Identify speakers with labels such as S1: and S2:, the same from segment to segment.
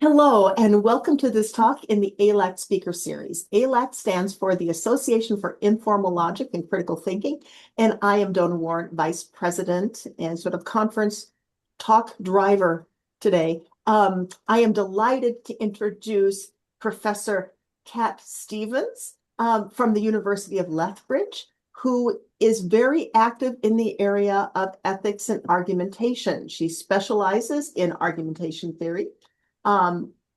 S1: Hello, and welcome to this talk in the ALAC speaker series. ALAC stands for the Association for Informal Logic and Critical Thinking, and I am Donna Warren, Vice President and sort of conference talk driver today. I am delighted to introduce Professor Kat Stevens from the University of Lethbridge, who is very active in the area of ethics and argumentation. She specializes in argumentation theory,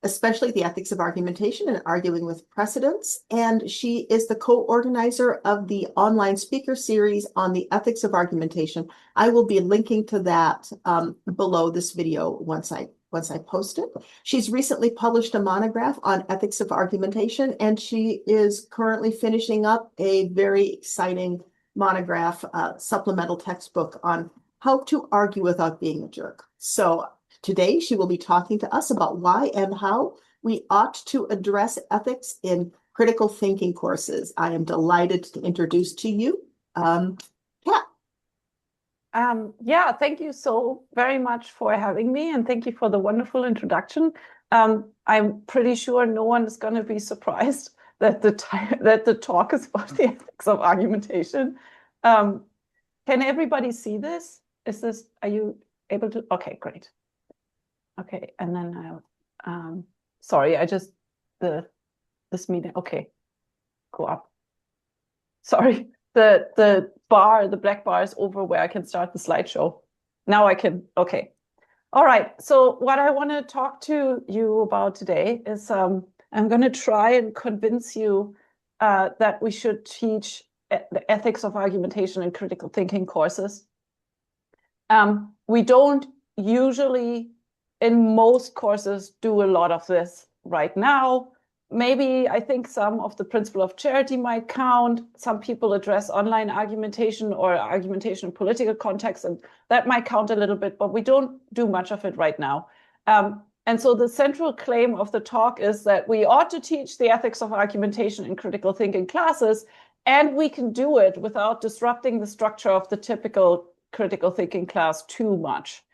S1: especially the ethics of argumentation and arguing with precedents. And she is the co-organizer of the online speaker series on the ethics of argumentation. I will be linking to that below this video once I post it. She's recently published a monograph on ethics of argumentation, and she is currently finishing up a very exciting monograph, supplemental textbook on how to argue without being a jerk. So today, she will be talking to us about why and how we ought to address ethics in critical thinking courses. I am delighted to introduce to you Kat.
S2: Yeah, thank you so very much for having me, and thank you for the wonderful introduction. I'm pretty sure no one is going to be surprised that the talk is about the ethics of argumentation. Can everybody see this? Are you able to? Okay, great. Okay, and then sorry, this meeting, okay, go up. Sorry, the black bar is over where I can start the slideshow. Now I can, okay. All right, so what I want to talk to you about today is I'm going to try and convince you that we should teach the ethics of argumentation in critical thinking courses. We don't usually in most courses do a lot of this right now. Maybe I think some of the principle of charity might count. Some people address online argumentation or argumentation in political context, and that might count a little bit, but we don't do much of it right now. And so the central claim of the talk is that we ought to teach the ethics of argumentation in critical thinking classes, and we can do it without disrupting the structure of the typical critical thinking class too much.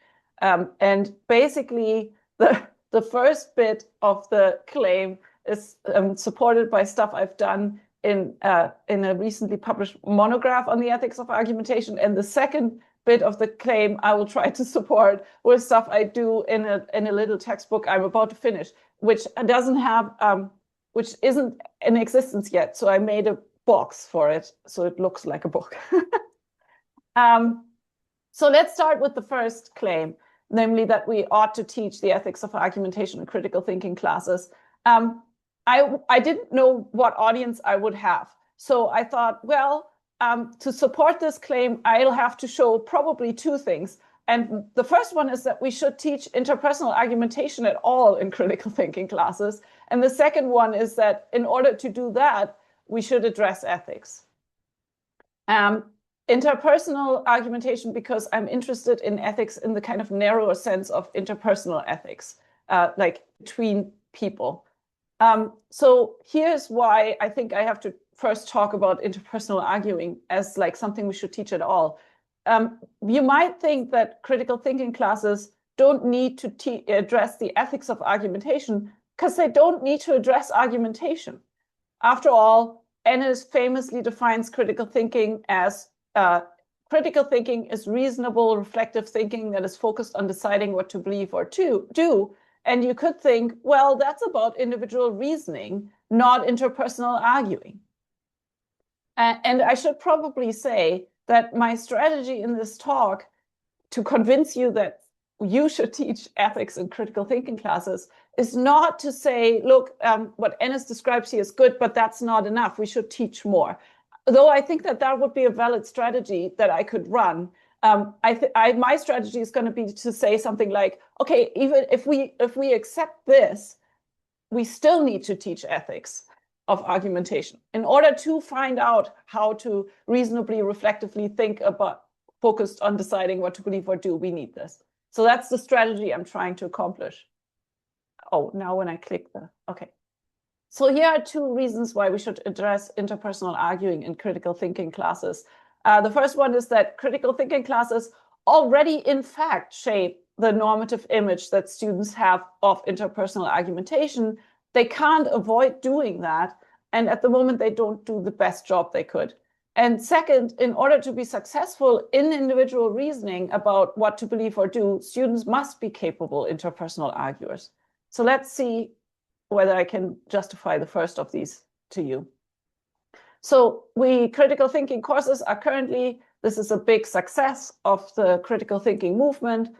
S2: And basically, the first bit of the claim is supported by stuff I've done in a recently published monograph on the ethics of argumentation. And the second bit of the claim I will try to support with stuff I do in a little textbook I'm about to finish, which doesn't have, which isn't in existence yet. So I made a box for it, so it looks like a book. So let's start with the first claim, namely that we ought to teach the ethics of argumentation in critical thinking classes. I didn't know what audience I would have. So I thought, well, to support this claim, I'll have to show probably two things. And the first one is that we should teach interpersonal argumentation at all in critical thinking classes. And the second one is that in order to do that, we should address ethics. Interpersonal argumentation, because I'm interested in ethics in the kind of narrower sense of interpersonal ethics, like between people. So here's why I think I have to first talk about interpersonal arguing as like something we should teach at all. You might think that critical thinking classes don't need to address the ethics of argumentation because they don't need to address argumentation. After all, Ennis famously defines critical thinking as critical thinking is reasonable, reflective thinking that is focused on deciding what to believe or to do. And you could think, well, that's about individual reasoning, not interpersonal arguing. And I should probably say that my strategy in this talk to convince you that you should teach ethics in critical thinking classes is not to say, look, what Ennis describes here is good, but that's not enough. We should teach more. Though I think that that would be a valid strategy that I could run. My strategy is going to be to say something like, okay, even if we accept this, we still need to teach ethics of argumentation in order to find out how to reasonably, reflectively think about, focused on deciding what to believe or do. We need this. So that's the strategy I'm trying to accomplish. Oh, now when I click okay. So here are two reasons why we should address interpersonal arguing in critical thinking classes. The first one is that critical thinking classes already, in fact, shape the normative image that students have of interpersonal argumentation, they can't avoid doing that. And at the moment, they don't do the best job they could. And second, in order to be successful in individual reasoning about what to believe or do, students must be capable interpersonal arguers. So let's see whether I can justify the first of these to you. So critical thinking courses are currently, this is a big success of the critical thinking movement,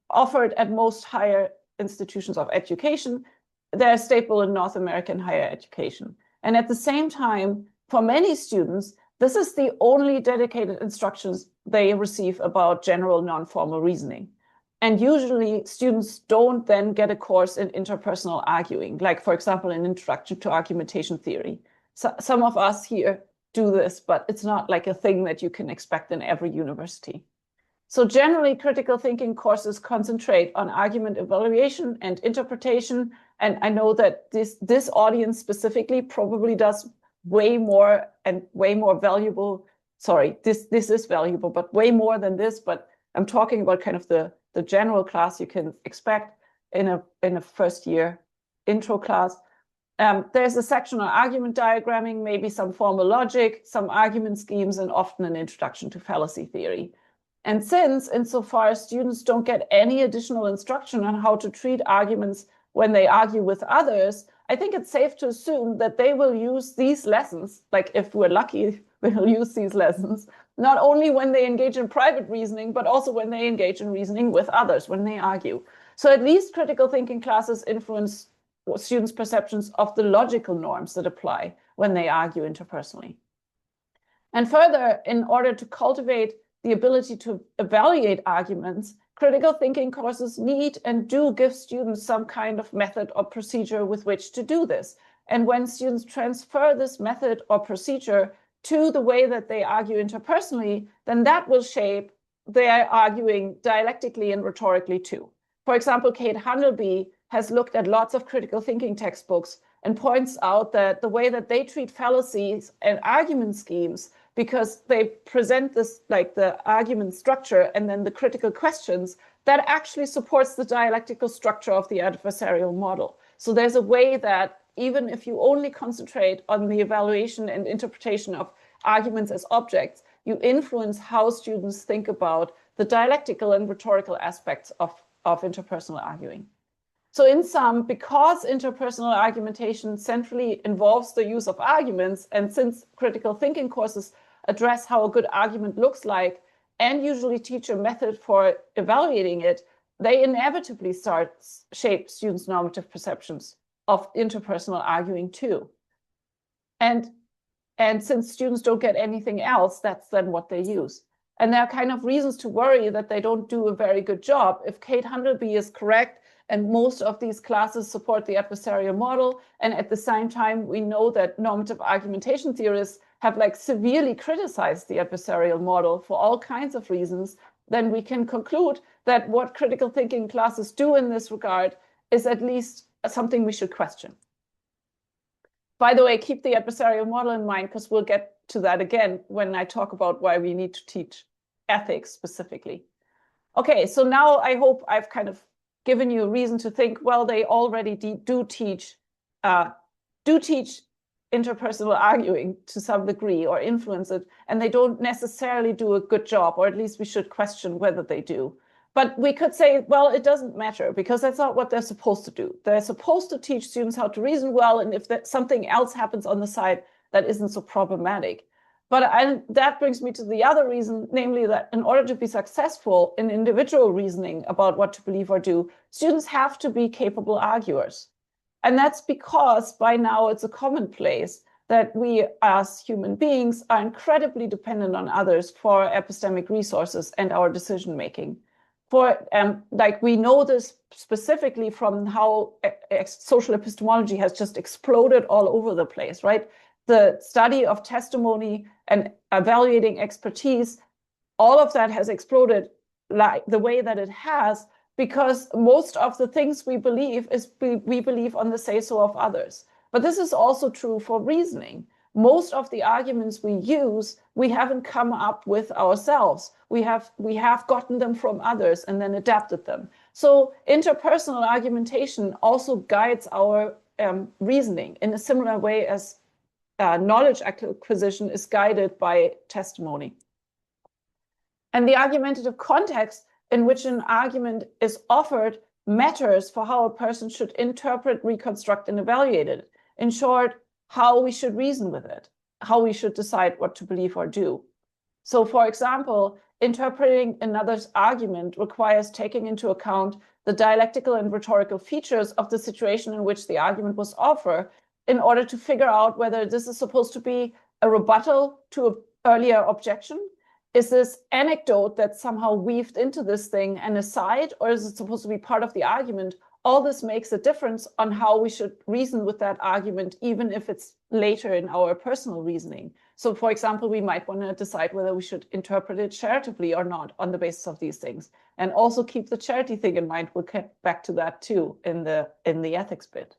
S2: offered at most higher institutions of education. They're a staple in North American higher education. And at the same time, for many students, this is the only dedicated instructions they receive about general non-formal reasoning. And usually students don't then get a course in interpersonal arguing, like, for example, an introduction to argumentation theory. So some of us here do this, but it's not like a thing that you can expect in every university. So generally, critical thinking courses concentrate on argument evaluation and interpretation. And I know that this audience specifically probably does way more and way more valuable. Sorry, this is valuable, but way more than this. But I'm talking about kind of the general class you can expect in a first year intro class. There's a section on argument diagramming, maybe some formal logic, some argument schemes, and often an introduction to fallacy theory. And since, insofar as students don't get any additional instruction on how to treat arguments when they argue with others, I think it's safe to assume that they will use these lessons, like if we're lucky, we'll use these lessons, not only when they engage in private reasoning, but also when they engage in reasoning with others, when they argue. So at least critical thinking classes influence students' perceptions of the logical norms that apply when they argue interpersonally. And further, in order to cultivate the ability to evaluate arguments, critical thinking courses need and do give students some kind of method or procedure with which to do this. And when students transfer this method or procedure to the way that they argue interpersonally, then that will shape their arguing dialectically and rhetorically too. For example, Kate Hundleby has looked at lots of critical thinking textbooks and points out that the way that they treat fallacies and argument schemes, because they present this like the argument structure and then the critical questions, that actually supports the dialectical structure of the adversarial model. So there's a way that even if you only concentrate on the evaluation and interpretation of arguments as objects, you influence how students think about the dialectical and rhetorical aspects of interpersonal arguing. So in sum, because interpersonal argumentation centrally involves the use of arguments, and since critical thinking courses address how a good argument looks like and usually teach a method for evaluating it, they inevitably shape students' normative perceptions of interpersonal arguing too. And since students don't get anything else, that's then what they use. And there are kind of reasons to worry that they don't do a very good job. If Kate Hundleby is correct, and most of these classes support the adversarial model, and at the same time, we know that normative argumentation theorists have like severely criticized the adversarial model for all kinds of reasons, then we can conclude that what critical thinking classes do in this regard is at least something we should question. By the way, keep the adversarial model in mind, because we'll get to that again when I talk about why we need to teach ethics specifically. Okay, so now I hope I've kind of given you a reason to think, well, they already do teach interpersonal arguing to some degree or influence it, and they don't necessarily do a good job, or at least we should question whether they do. But we could say, well, it doesn't matter, because that's not what they're supposed to do. They're supposed to teach students how to reason well, and if something else happens on the side, that isn't so problematic. But that brings me to the other reason, namely that in order to be successful in individual reasoning about what to believe or do, students have to be capable arguers. And that's because by now it's a commonplace that we as human beings are incredibly dependent on others for epistemic resources and our decision making. Like we know this specifically from how social epistemology has just exploded all over the place, right? The study of testimony and evaluating expertise, all of that has exploded like the way that it has, because most of the things we believe is we believe on the say-so of others. But this is also true for reasoning. most of the arguments we use, we haven't come up with ourselves. We have gotten them from others and then adapted them. So interpersonal argumentation also guides our reasoning in a similar way as knowledge acquisition is guided by testimony. And the argumentative context in which an argument is offered matters for how a person should interpret, reconstruct, and evaluate it. In short, how we should reason with it, how we should decide what to believe or do. So, for example, interpreting another's argument requires taking into account the dialectical and rhetorical features of the situation in which the argument was offered in order to figure out whether this is supposed to be a rebuttal to an earlier objection. Is this anecdote that's somehow weaved into this thing an aside, or is it supposed to be part of the argument? All this makes a difference on how we should reason with that argument, even if it's later in our personal reasoning. So, for example, we might want to decide whether we should interpret it charitably or not on the basis of these things. And also keep the charity thing in mind. We'll get back to that too in the ethics bit.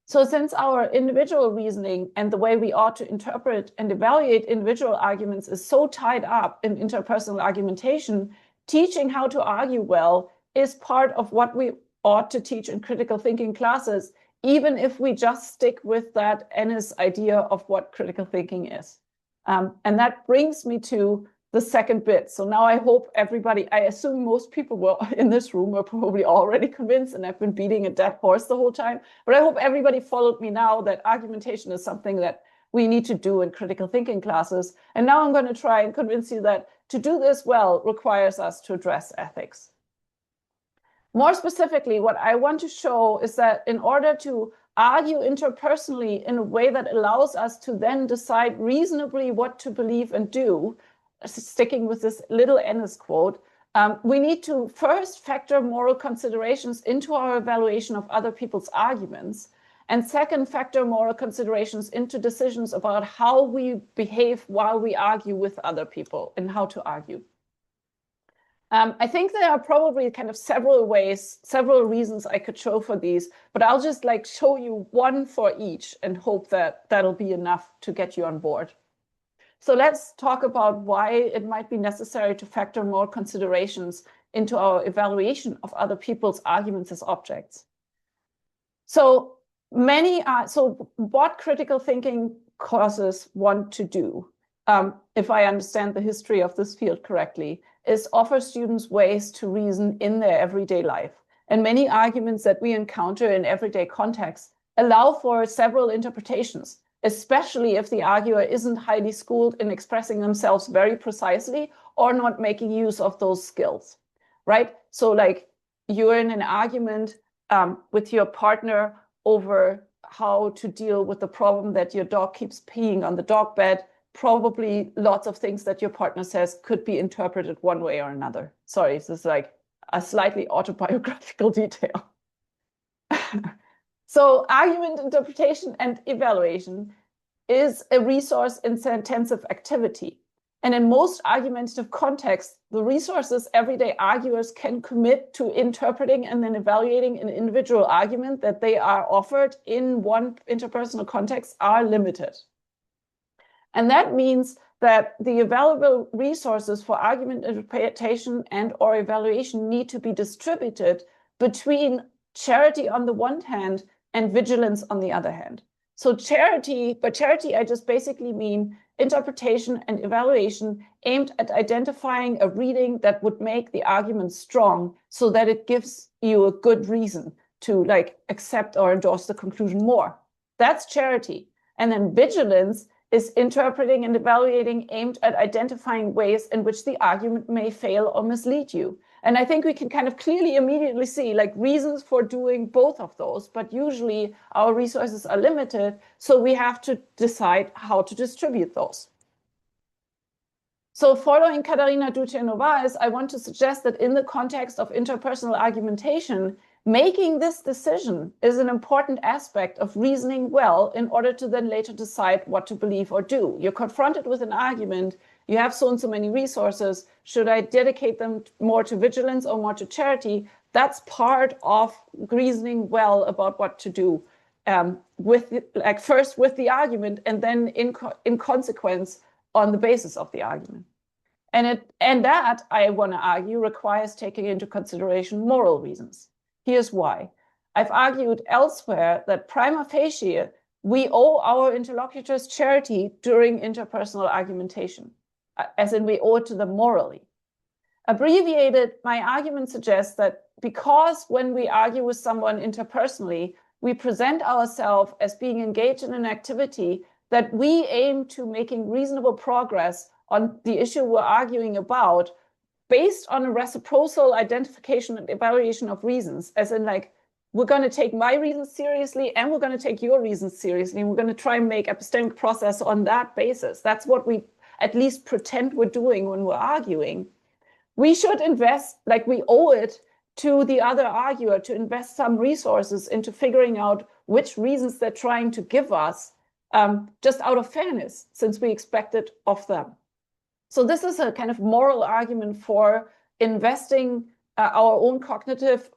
S2: So since our individual reasoning and the way we ought to interpret and evaluate individual arguments is so tied up in interpersonal argumentation, teaching how to argue well is part of what we ought to teach in critical thinking classes, even if we just stick with that Ennis idea of what critical thinking is. And that brings me to the second bit. So now I hope everybody, I assume most people in this room were probably already convinced, and I've been beating a dead horse the whole time, but I hope everybody followed me now that argumentation is something that we need to do in critical thinking classes. And now I'm going to try and convince you that to do this well requires us to address ethics. More specifically, what I want to show is that in order to argue interpersonally in a way that allows us to then decide reasonably what to believe and do, sticking with this little Ennis quote, we need to first factor moral considerations into our evaluation of other people's arguments, and second, factor moral considerations into decisions about how we behave while we argue with other people and how to argue. I think there are probably kind of several reasons I could show for these, but I'll just show you one for each and hope that that'll be enough to get you on board. So let's talk about why it might be necessary to factor more considerations into our evaluation of other people's arguments as objects. So what critical thinking courses want to do, if I understand the history of this field correctly, is offer students ways to reason in their everyday life. And many arguments that we encounter in everyday contexts allow for several interpretations, especially if the arguer isn't highly schooled in expressing themselves very precisely or not making use of those skills, right? So you're in an argument with your partner over how to deal with the problem that your dog keeps peeing on the dog bed. Probably lots of things that your partner says could be interpreted one way or another. Sorry, this is a slightly autobiographical detail. So argument interpretation and evaluation is a resource-intensive activity. And in most argumentative contexts, the resources everyday arguers can commit to interpreting and then evaluating an individual argument that they are offered in one interpersonal context are limited. And that means that the available resources for argument interpretation and or evaluation need to be distributed between charity on the one hand and vigilance on the other hand. So by charity, I just basically mean interpretation and evaluation aimed at identifying a reading that would make the argument strong so that it gives you a good reason to accept or endorse the conclusion more. That's charity. And then vigilance is interpreting and evaluating aimed at identifying ways in which the argument may fail or mislead you. And I think we can kind of clearly immediately see reasons for doing both of those, but usually our resources are limited, so we have to decide how to distribute those. So following Katharina Duce-Novaes, I want to suggest that in the context of interpersonal argumentation, making this decision is an important aspect of reasoning well in order to then later decide what to believe or do. You're confronted with an argument, you have so and so many resources, should I dedicate them more to vigilance or more to charity? That's part of reasoning well about what to do first with the argument and then in consequence on the basis of the argument. And that, I want to argue, requires taking into consideration moral reasons. Here's why. I've argued elsewhere that prima facie, we owe our interlocutors charity during interpersonal argumentation, as in we owe it to them morally. Abbreviated, my argument suggests that because when we argue with someone interpersonally, we present ourselves as being engaged in an activity that we aim to making reasonable progress on the issue we're arguing about based on a reciprocal identification and evaluation of reasons, as in like, we're going to take my reasons seriously and we're going to take your reasons seriously, and we're going to try and make epistemic process on that basis. That's what we at least pretend we're doing when we're arguing. We should invest, like we owe it to the other arguer to invest some resources into figuring out which reasons they're trying to give us, just out of fairness, since we expect it of them. So this is a kind of moral argument for investing our own cognitive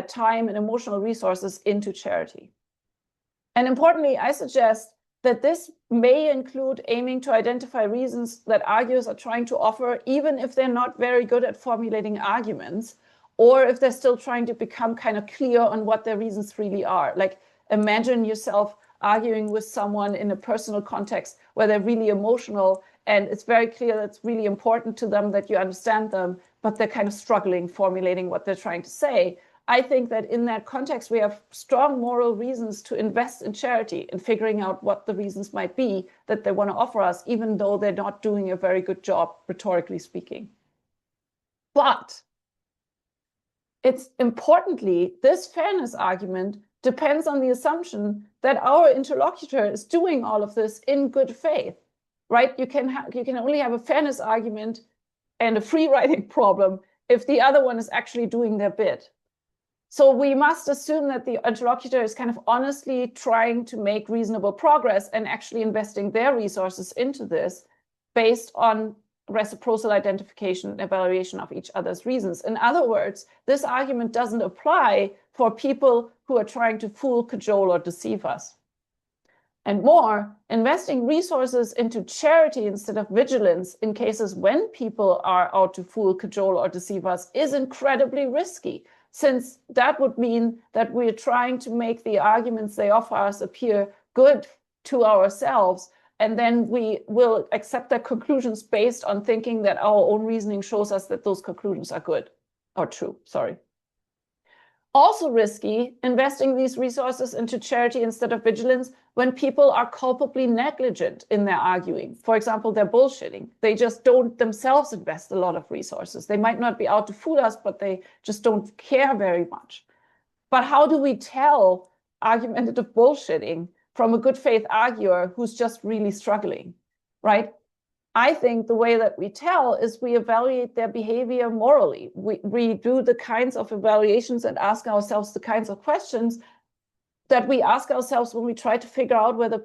S2: time and emotional resources into charity. And importantly, I suggest that this may include aiming to identify reasons that arguers are trying to offer, even if they're not very good at formulating arguments, or if they're still trying to become kind of clear on what their reasons really are. Like, imagine yourself arguing with someone in a personal context where they're really emotional and it's very clear that it's really important to them that you understand them, but they're kind of struggling formulating what they're trying to say. I think that in that context, we have strong moral reasons to invest in charity and figuring out what the reasons might be that they want to offer us, even though they're not doing a very good job, rhetorically speaking. But it's importantly, this fairness argument depends on the assumption that our interlocutor is doing all of this in good faith, right? You can only have a fairness argument and a free riding problem if the other one is actually doing their bit. So we must assume that the interlocutor is kind of honestly trying to make reasonable progress and actually investing their resources into this based on reciprocal identification and evaluation of each other's reasons. In other words, this argument doesn't apply for people who are trying to fool, cajole, or deceive us. And more, investing resources into charity instead of vigilance in cases when people are out to fool, cajole, or deceive us is incredibly risky, since that would mean that we're trying to make the arguments they offer us appear good to ourselves, and then we will accept their conclusions based on thinking that our own reasoning shows us that those conclusions are good, or true, sorry. Also risky, investing these resources into charity instead of vigilance when people are culpably negligent in their arguing. For example, they're bullshitting. They just don't themselves invest a lot of resources. They might not be out to fool us, but they just don't care very much. But how do we tell argumentative bullshitting from a good faith arguer who's just really struggling, right? I think the way that we tell is we evaluate their behavior morally. We do the kinds of evaluations and ask ourselves the kinds of questions that we ask ourselves when we try to figure out whether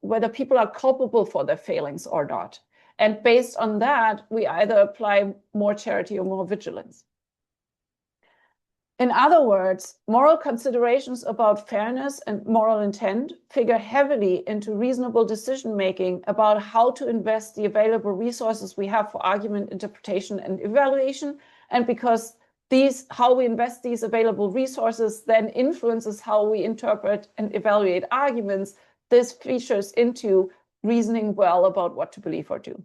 S2: whether people are culpable for their failings or not. And based on that, we either apply more charity or more vigilance. In other words, moral considerations about fairness and moral intent figure heavily into reasonable decision-making about how to invest the available resources we have for argument, interpretation, and evaluation. And because how we invest these available resources then influences how we interpret and evaluate arguments, this features into reasoning well about what to believe or do.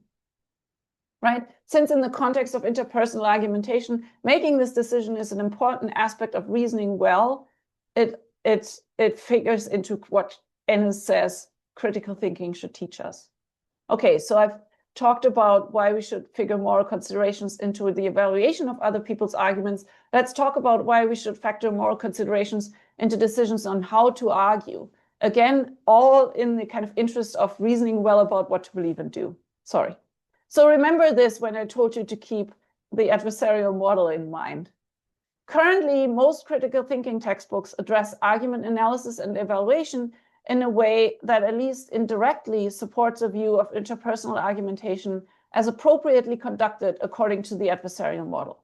S2: Right? Since in the context of interpersonal argumentation, making this decision is an important aspect of reasoning well, it figures into what Ennis says critical thinking should teach us. Okay, so I've talked about why we should figure moral considerations into the evaluation of other people's arguments. Let's talk about why we should factor moral considerations into decisions on how to argue. Again, all in the kind of interest of reasoning well about what to believe and do. Sorry. So remember this when I told you to keep the adversarial model in mind. Currently, most critical thinking textbooks address argument analysis and evaluation in a way that at least indirectly supports a view of interpersonal argumentation as appropriately conducted according to the adversarial model.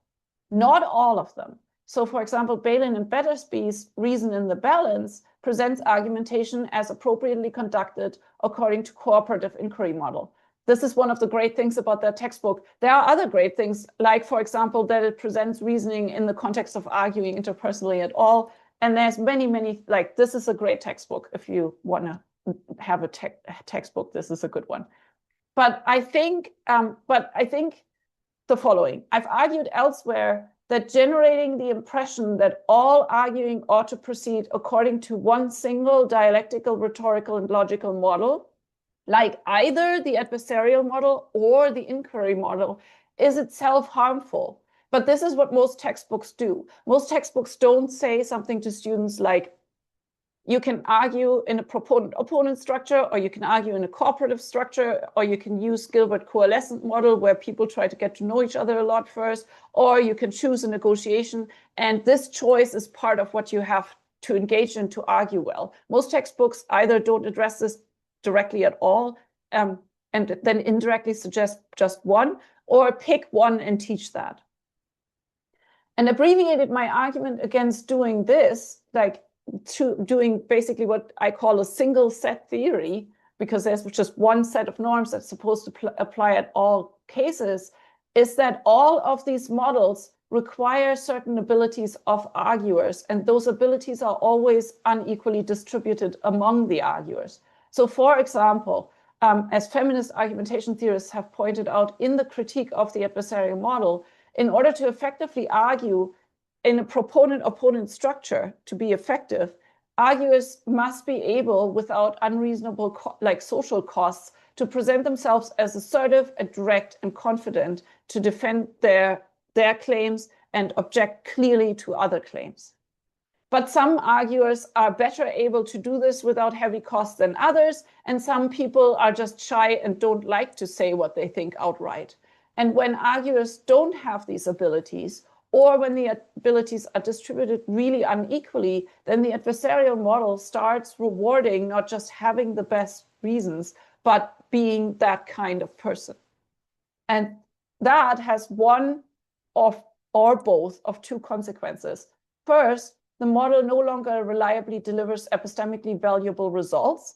S2: Not all of them. So for example, Balin and Battersby's reason in the balance presents argumentation as appropriately conducted according to cooperative inquiry model. This is one of the great things about that textbook. There are other great things, like, for example, that it presents reasoning in the context of arguing interpersonally at all. And there's many, like, this is a great textbook. If you want to have a textbook, this is a good one. But I think the following. I've argued elsewhere that generating the impression that all arguing ought to proceed according to one single dialectical, rhetorical, and logical model, like either the adversarial model or the inquiry model, is itself harmful. But this is what most textbooks do. Most textbooks don't say something to students like, you can argue in a proponent-opponent structure, or you can argue in a cooperative structure, or you can use Gilbert coalescent model where people try to get to know each other a lot first, or you can choose a negotiation. And this choice is part of what you have to engage in to argue well. Most textbooks either don't address this directly at all, and then indirectly suggest just one, or pick one and teach that. And abbreviated my argument against doing this, like doing basically what I call a single set theory, because there's just one set of norms that's supposed to apply at all cases, is that all of these models require certain abilities of arguers, and those abilities are always unequally distributed among the arguers. So for example, as feminist argumentation theorists have pointed out in the critique of the adversarial model, in order to effectively argue in a proponent-opponent structure to be effective, arguers must be able, without unreasonable social costs, to present themselves as assertive and direct and confident to defend their claims and object clearly to other claims. But some arguers are better able to do this without heavy costs than others, and some people are just shy and don't like to say what they think outright. And when arguers don't have these abilities, or when the abilities are distributed really unequally, then the adversarial model starts rewarding not just having the best reasons, but being that kind of person. And that has one of or both of two consequences. First, the model no longer reliably delivers epistemically valuable results.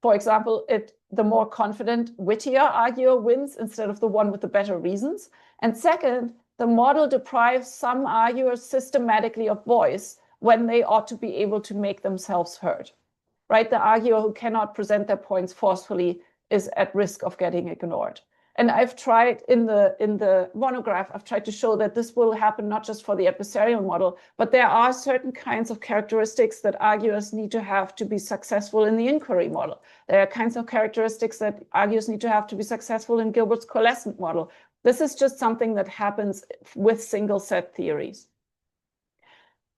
S2: For example, the more confident, wittier arguer wins instead of the one with the better reasons. And second, the model deprives some arguers systematically of voice when they ought to be able to make themselves heard, right? The arguer who cannot present their points forcefully is at risk of getting ignored. And I've tried in the monograph, I've tried to show that this will happen not just for the adversarial model, but there are certain kinds of characteristics that arguers need to have to be successful in the inquiry model. There are kinds of characteristics that arguers need to have to be successful in Gilbert's coalescent model. This is just something that happens with single set theories.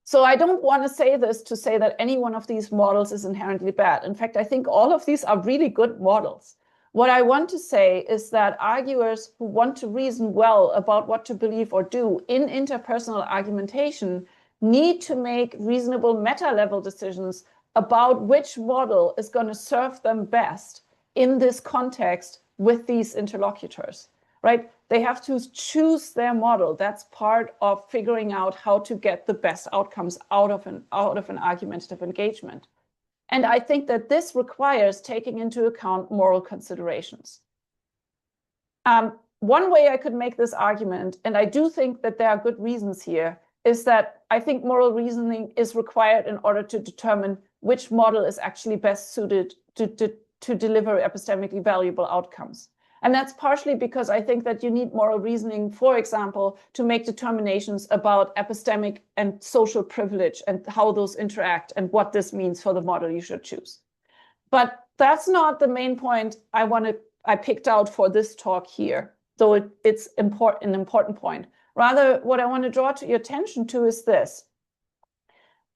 S2: So I don't want to say this to say that any one of these models is inherently bad. In fact, I think all of these are really good models. What I want to say is that arguers who want to reason well about what to believe or do in interpersonal argumentation need to make reasonable meta-level decisions about which model is going to serve them best in this context with these interlocutors, right? They have to choose their model. That's part of figuring out how to get the best outcomes out of an argumentative engagement. And I think that this requires taking into account moral considerations. One way I could make this argument, and I do think that there are good reasons here, is that I think moral reasoning is required in order to determine which model is actually best suited to deliver epistemically valuable outcomes. And that's partially because I think that you need moral reasoning, for example, to make determinations about epistemic and social privilege and how those interact and what this means for the model you should choose. But that's not the main point I picked out for this talk here, though it's an important point. Rather, what I want to draw to your attention to is this.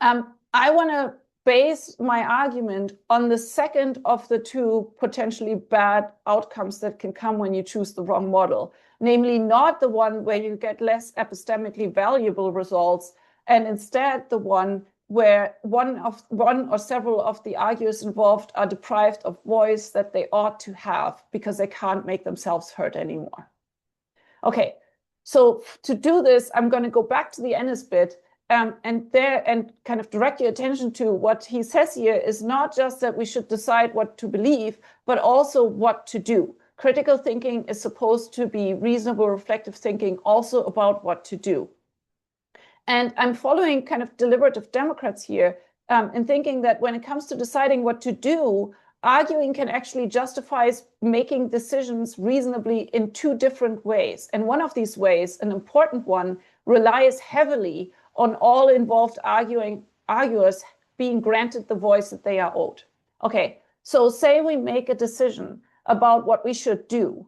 S2: I want to base my argument on the second of the two potentially bad outcomes that can come when you choose the wrong model, namely not the one where you get less epistemically valuable results, and instead the one where one or several of the arguers involved are deprived of voice that they ought to have because they can't make themselves heard anymore. Okay, so to do this, I'm going to go back to the Ennis bit and kind of direct your attention to what he says here is not just that we should decide what to believe, but also what to do. Critical thinking is supposed to be reasonable, reflective thinking also about what to do. And I'm following kind of deliberative Democrats here in thinking that when it comes to deciding what to do, arguing can actually justify making decisions reasonably in two different ways. And one of these ways, an important one, relies heavily on all involved arguers being granted the voice that they are owed. Okay, so say we make a decision about what we should do,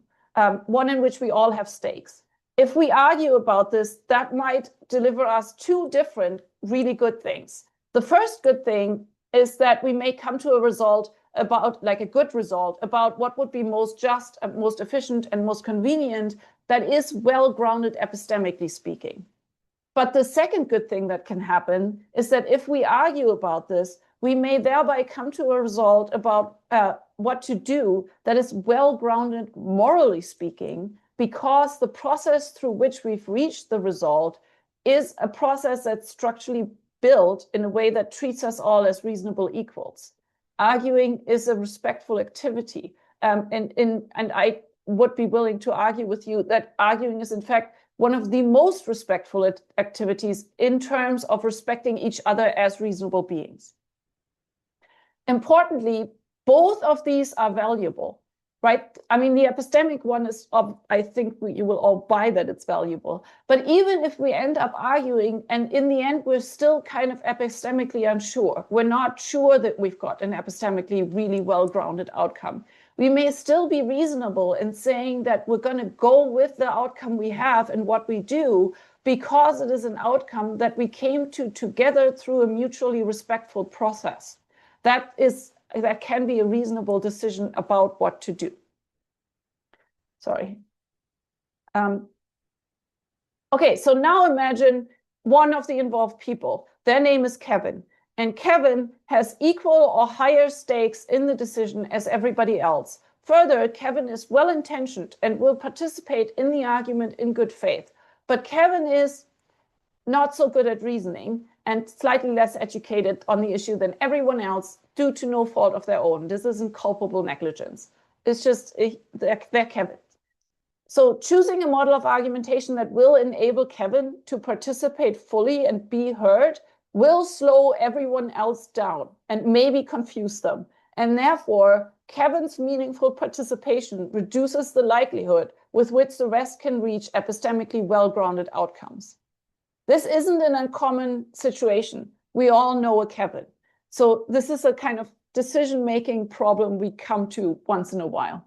S2: one in which we all have stakes. If we argue about this, that might deliver us two different really good things. The first good thing is that we may come to a result about, like a good result, about what would be most just, most efficient, and most convenient that is well-grounded epistemically speaking. But the second good thing that can happen is that if we argue about this, we may thereby come to a result about what to do that is well-grounded morally speaking, because the process through which we've reached the result is a process that's structurally built in a way that treats us all as reasonable equals. Arguing is a respectful activity. And I would be willing to argue with you that arguing is, in fact, one of the most respectful activities in terms of respecting each other as reasonable beings. Importantly, both of these are valuable, right? I mean, the epistemic one is, I think you will all buy that it's valuable. But even if we end up arguing, and in the end, we're still kind of epistemically unsure, we're not sure that we've got an epistemically really well-grounded outcome, we may still be reasonable in saying that we're going to go with the outcome we have and what we do, because it is an outcome that we came to together through a mutually respectful process. That can be a reasonable decision about what to do. Sorry. Okay, so now imagine one of the involved people. Their name is Kevin. And Kevin has equal or higher stakes in the decision as everybody else. Further, Kevin is well-intentioned and will participate in the argument in good faith. But Kevin is not so good at reasoning and slightly less educated on the issue than everyone else due to no fault of their own. This isn't culpable negligence. It's just they're Kevin. So choosing a model of argumentation that will enable Kevin to participate fully and be heard will slow everyone else down and maybe confuse them. And therefore, Kevin's meaningful participation reduces the likelihood with which the rest can reach epistemically well-grounded outcomes. This isn't an uncommon situation. We all know a Kevin. So this is a kind of decision-making problem we come to once in a while.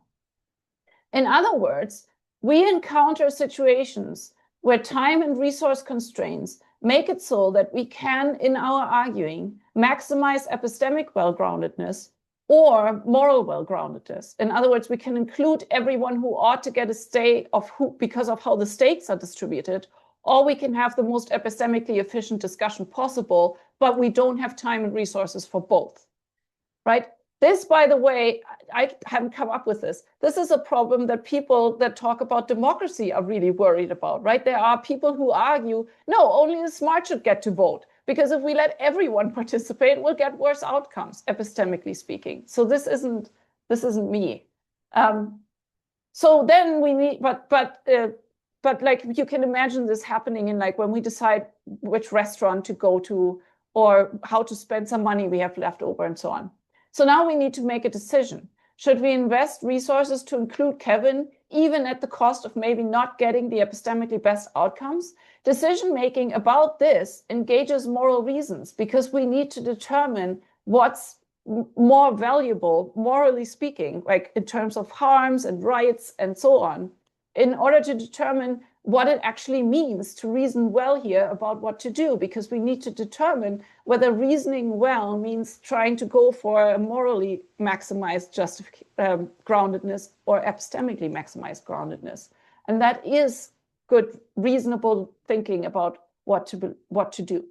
S2: In other words, we encounter situations where time and resource constraints make it so that we can, in our arguing, maximize epistemic well-groundedness or moral well-groundedness. In other words, we can include everyone who ought to get a stay because of how the stakes are distributed, or we can have the most epistemically efficient discussion possible, but we don't have time and resources for both, right? This, by the way, I haven't come up with this. This is a problem that people that talk about democracy are really worried about, right? There are people who argue, no, only the smart should get to vote, because if we let everyone participate, we'll get worse outcomes, epistemically speaking. So this isn't me. So then we need, but like you can imagine this happening in like when we decide which restaurant to go to or how to spend some money we have left over and so on. So now we need to make a decision. Should we invest resources to include Kevin, even at the cost of maybe not getting the epistemically best outcomes? Decision-making about this engages moral reasons because we need to determine what's more valuable, morally speaking, like in terms of harms and rights and so on, in order to determine what it actually means to reason well here about what to do, because we need to determine whether reasoning well means trying to go for a morally maximized groundedness or epistemically maximized groundedness. And that is good, reasonable thinking about what to do.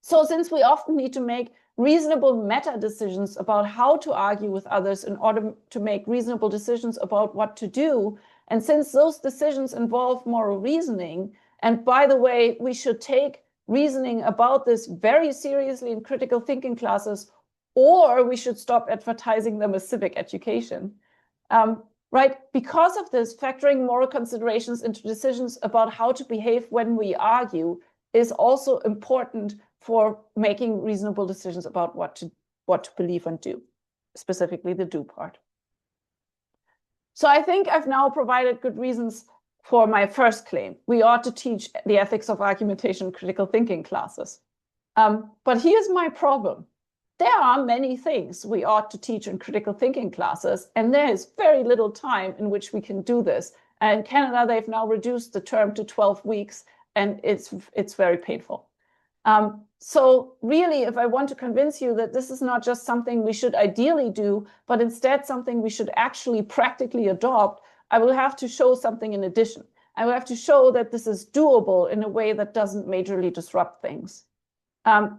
S2: So since we often need to make reasonable meta decisions about how to argue with others in order to make reasonable decisions about what to do, and since those decisions involve moral reasoning, and by the way, we should take reasoning about this very seriously in critical thinking classes, or we should stop advertising them as civic education. Right? Because of this, factoring moral considerations into decisions about how to behave when we argue is also important for making reasonable decisions about what to believe and do, specifically the do part. So I think I've now provided good reasons for my first claim. We ought to teach the ethics of argumentation in critical thinking classes. But here's my problem. There are many things we ought to teach in critical thinking classes, and there is very little time in which we can do this. And in Canada, they've now reduced the term to 12 weeks, and it's very painful. So really, if I want to convince you that this is not just something we should ideally do, but instead something we should actually practically adopt, I will have to show something in addition. I will have to show that this is doable in a way that doesn't majorly disrupt things.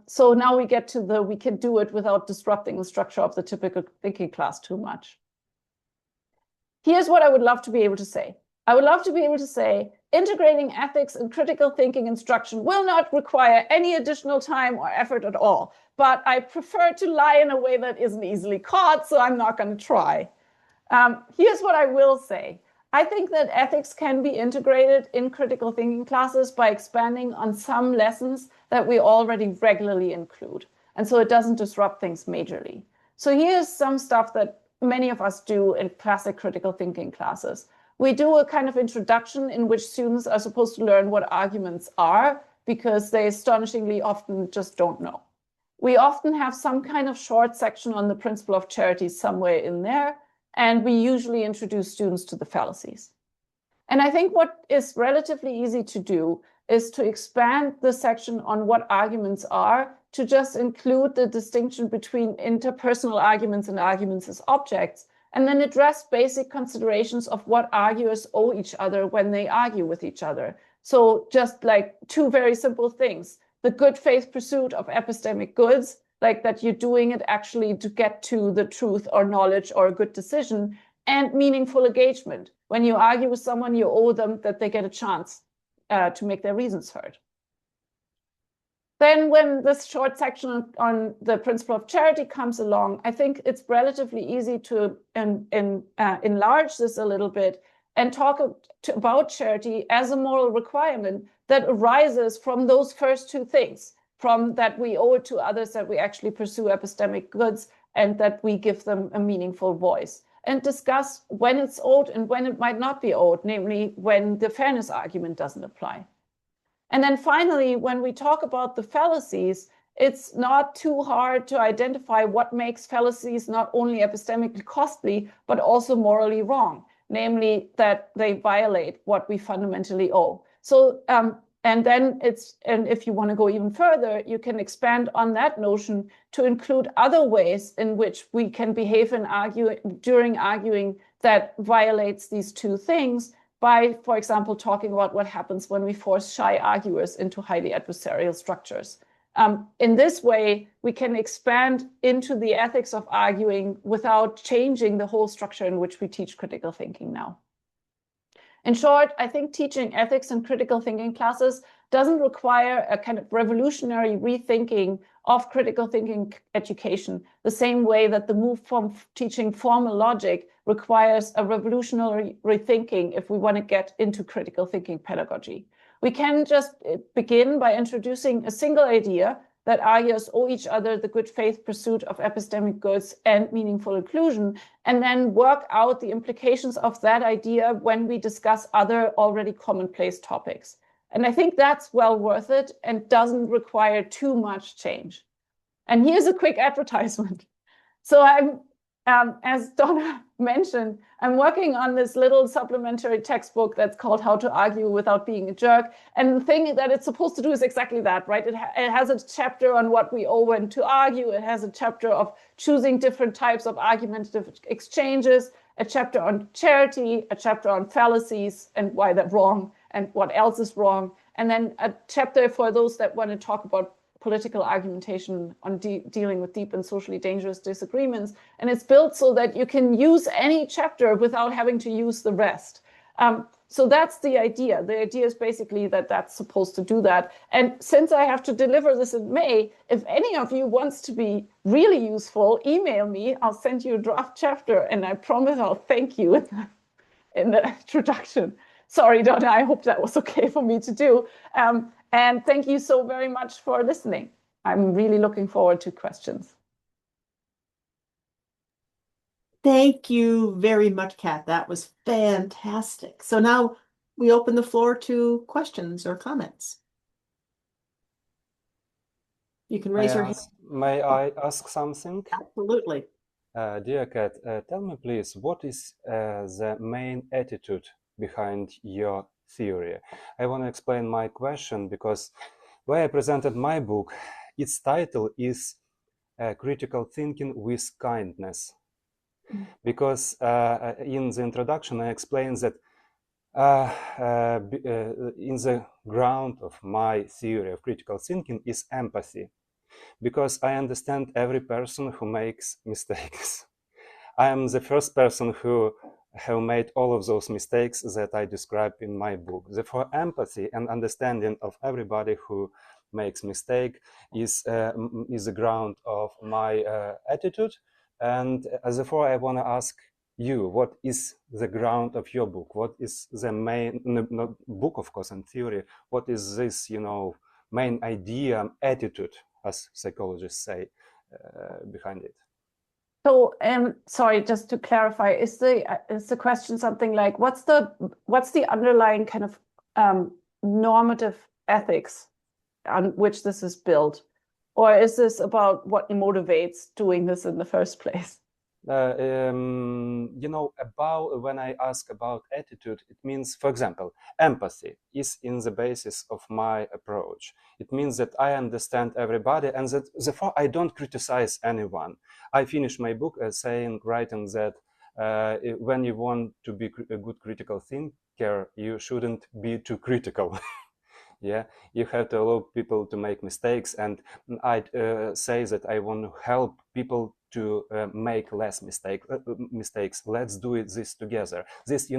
S2: So now we get to we can do it without disrupting the structure of the typical thinking class too much. Here's what I would love to be able to say. I would love to be able to say, integrating ethics and critical thinking instruction will not require any additional time or effort at all, but I prefer to lie in a way that isn't easily caught, so I'm not going to try. Here's what I will say. I think that ethics can be integrated in critical thinking classes by expanding on some lessons that we already regularly include. And so it doesn't disrupt things majorly. So here's some stuff that many of us do in classic critical thinking classes. We do a kind of introduction in which students are supposed to learn what arguments are, because they astonishingly often just don't know. We often have some kind of short section on the principle of charity somewhere in there, and we usually introduce students to the fallacies. And I think what is relatively easy to do is to expand the section on what arguments are to just include the distinction between interpersonal arguments and arguments as objects, and then address basic considerations of what arguers owe each other when they argue with each other. So just like two very simple things: the good faith pursuit of epistemic goods, like that you're doing it actually to get to the truth or knowledge or a good decision, and meaningful engagement. When you argue with someone, you owe them that they get a chance to make their reasons heard. Then when this short section on the principle of charity comes along, I think it's relatively easy to enlarge this a little bit and talk about charity as a moral requirement that arises from those first two things, from that we owe it to others, that we actually pursue epistemic goods, and that we give them a meaningful voice, and discuss when it's owed and when it might not be owed, namely when the fairness argument doesn't apply. And then finally, when we talk about the fallacies, it's not too hard to identify what makes fallacies not only epistemically costly, but also morally wrong, namely that they violate what we fundamentally owe. So, and if you want to go even further, you can expand on that notion to include other ways in which we can behave during arguing that violates these two things, by, for example, talking about what happens when we force shy arguers into highly adversarial structures. In this way, we can expand into the ethics of arguing without changing the whole structure in which we teach critical thinking now. In short, I think teaching ethics in critical thinking classes doesn't require a kind of revolutionary rethinking of critical thinking education, the same way that the move from teaching formal logic requires a revolutionary rethinking if we want to get into critical thinking pedagogy. We can just begin by introducing a single idea that arguers owe each other the good faith pursuit of epistemic goods and meaningful inclusion, and then work out the implications of that idea when we discuss other already commonplace topics. And I think that's well worth it and doesn't require too much change. And here's a quick advertisement. So I'm, as Donna mentioned, I'm working on this little supplementary textbook that's called How to Argue Without Being a Jerk. And the thing that it's supposed to do is exactly that, right? It has a chapter on what we owe when to argue. It has a chapter of choosing different types of argumentative exchanges, a chapter on charity, a chapter on fallacies and why they're wrong and what else is wrong. And then a chapter for those that want to talk about political argumentation on dealing with deep and socially dangerous disagreements. And it's built so that you can use any chapter without having to use the rest. So that's the idea. The idea is basically that that's supposed to do that. And since I have to deliver this in May, if any of you wants to be really useful, email me. I'll send you a draft chapter, and I promise I'll thank you in the introduction. Sorry, Donna, I hope that was okay for me to do. And thank you so very much for listening. I'm really looking forward to questions.
S1: Thank you very much, Kat. That was fantastic. So now we open the floor to questions or comments. You can raise your hand.
S3: May I ask something?
S1: Absolutely.
S3: Dear Kat, tell me please, what is the main attitude behind your theory? I want to explain my question because when I presented my book, its title is Critical Thinking with Kindness. Because in the introduction, I explained that in the ground of my theory of critical thinking is empathy. Because I understand every person who makes mistakes. I am the first person who have made all of those mistakes that I describe in my book. Therefore, empathy and understanding of everybody who makes mistake is the ground of my attitude. And therefore, I want to ask you, what is the ground of your book? What is the main, not book, of course, and theory? What is this, main idea, attitude, as psychologists say, behind it?
S2: So, sorry, just to clarify, is the question something like, what's the underlying kind of normative ethics on which this is built? Or is this about what motivates doing this in the first place?
S3: About when I ask about attitude, it means, for example, empathy is in the basis of my approach. It means that I understand everybody and that therefore I don't criticize anyone. I finish my book writing that when you want to be a good critical thinker, you shouldn't be too critical. Yeah, you have to allow people to make mistakes, and I say that I want to help people to make less mistakes. Let's do this together. This,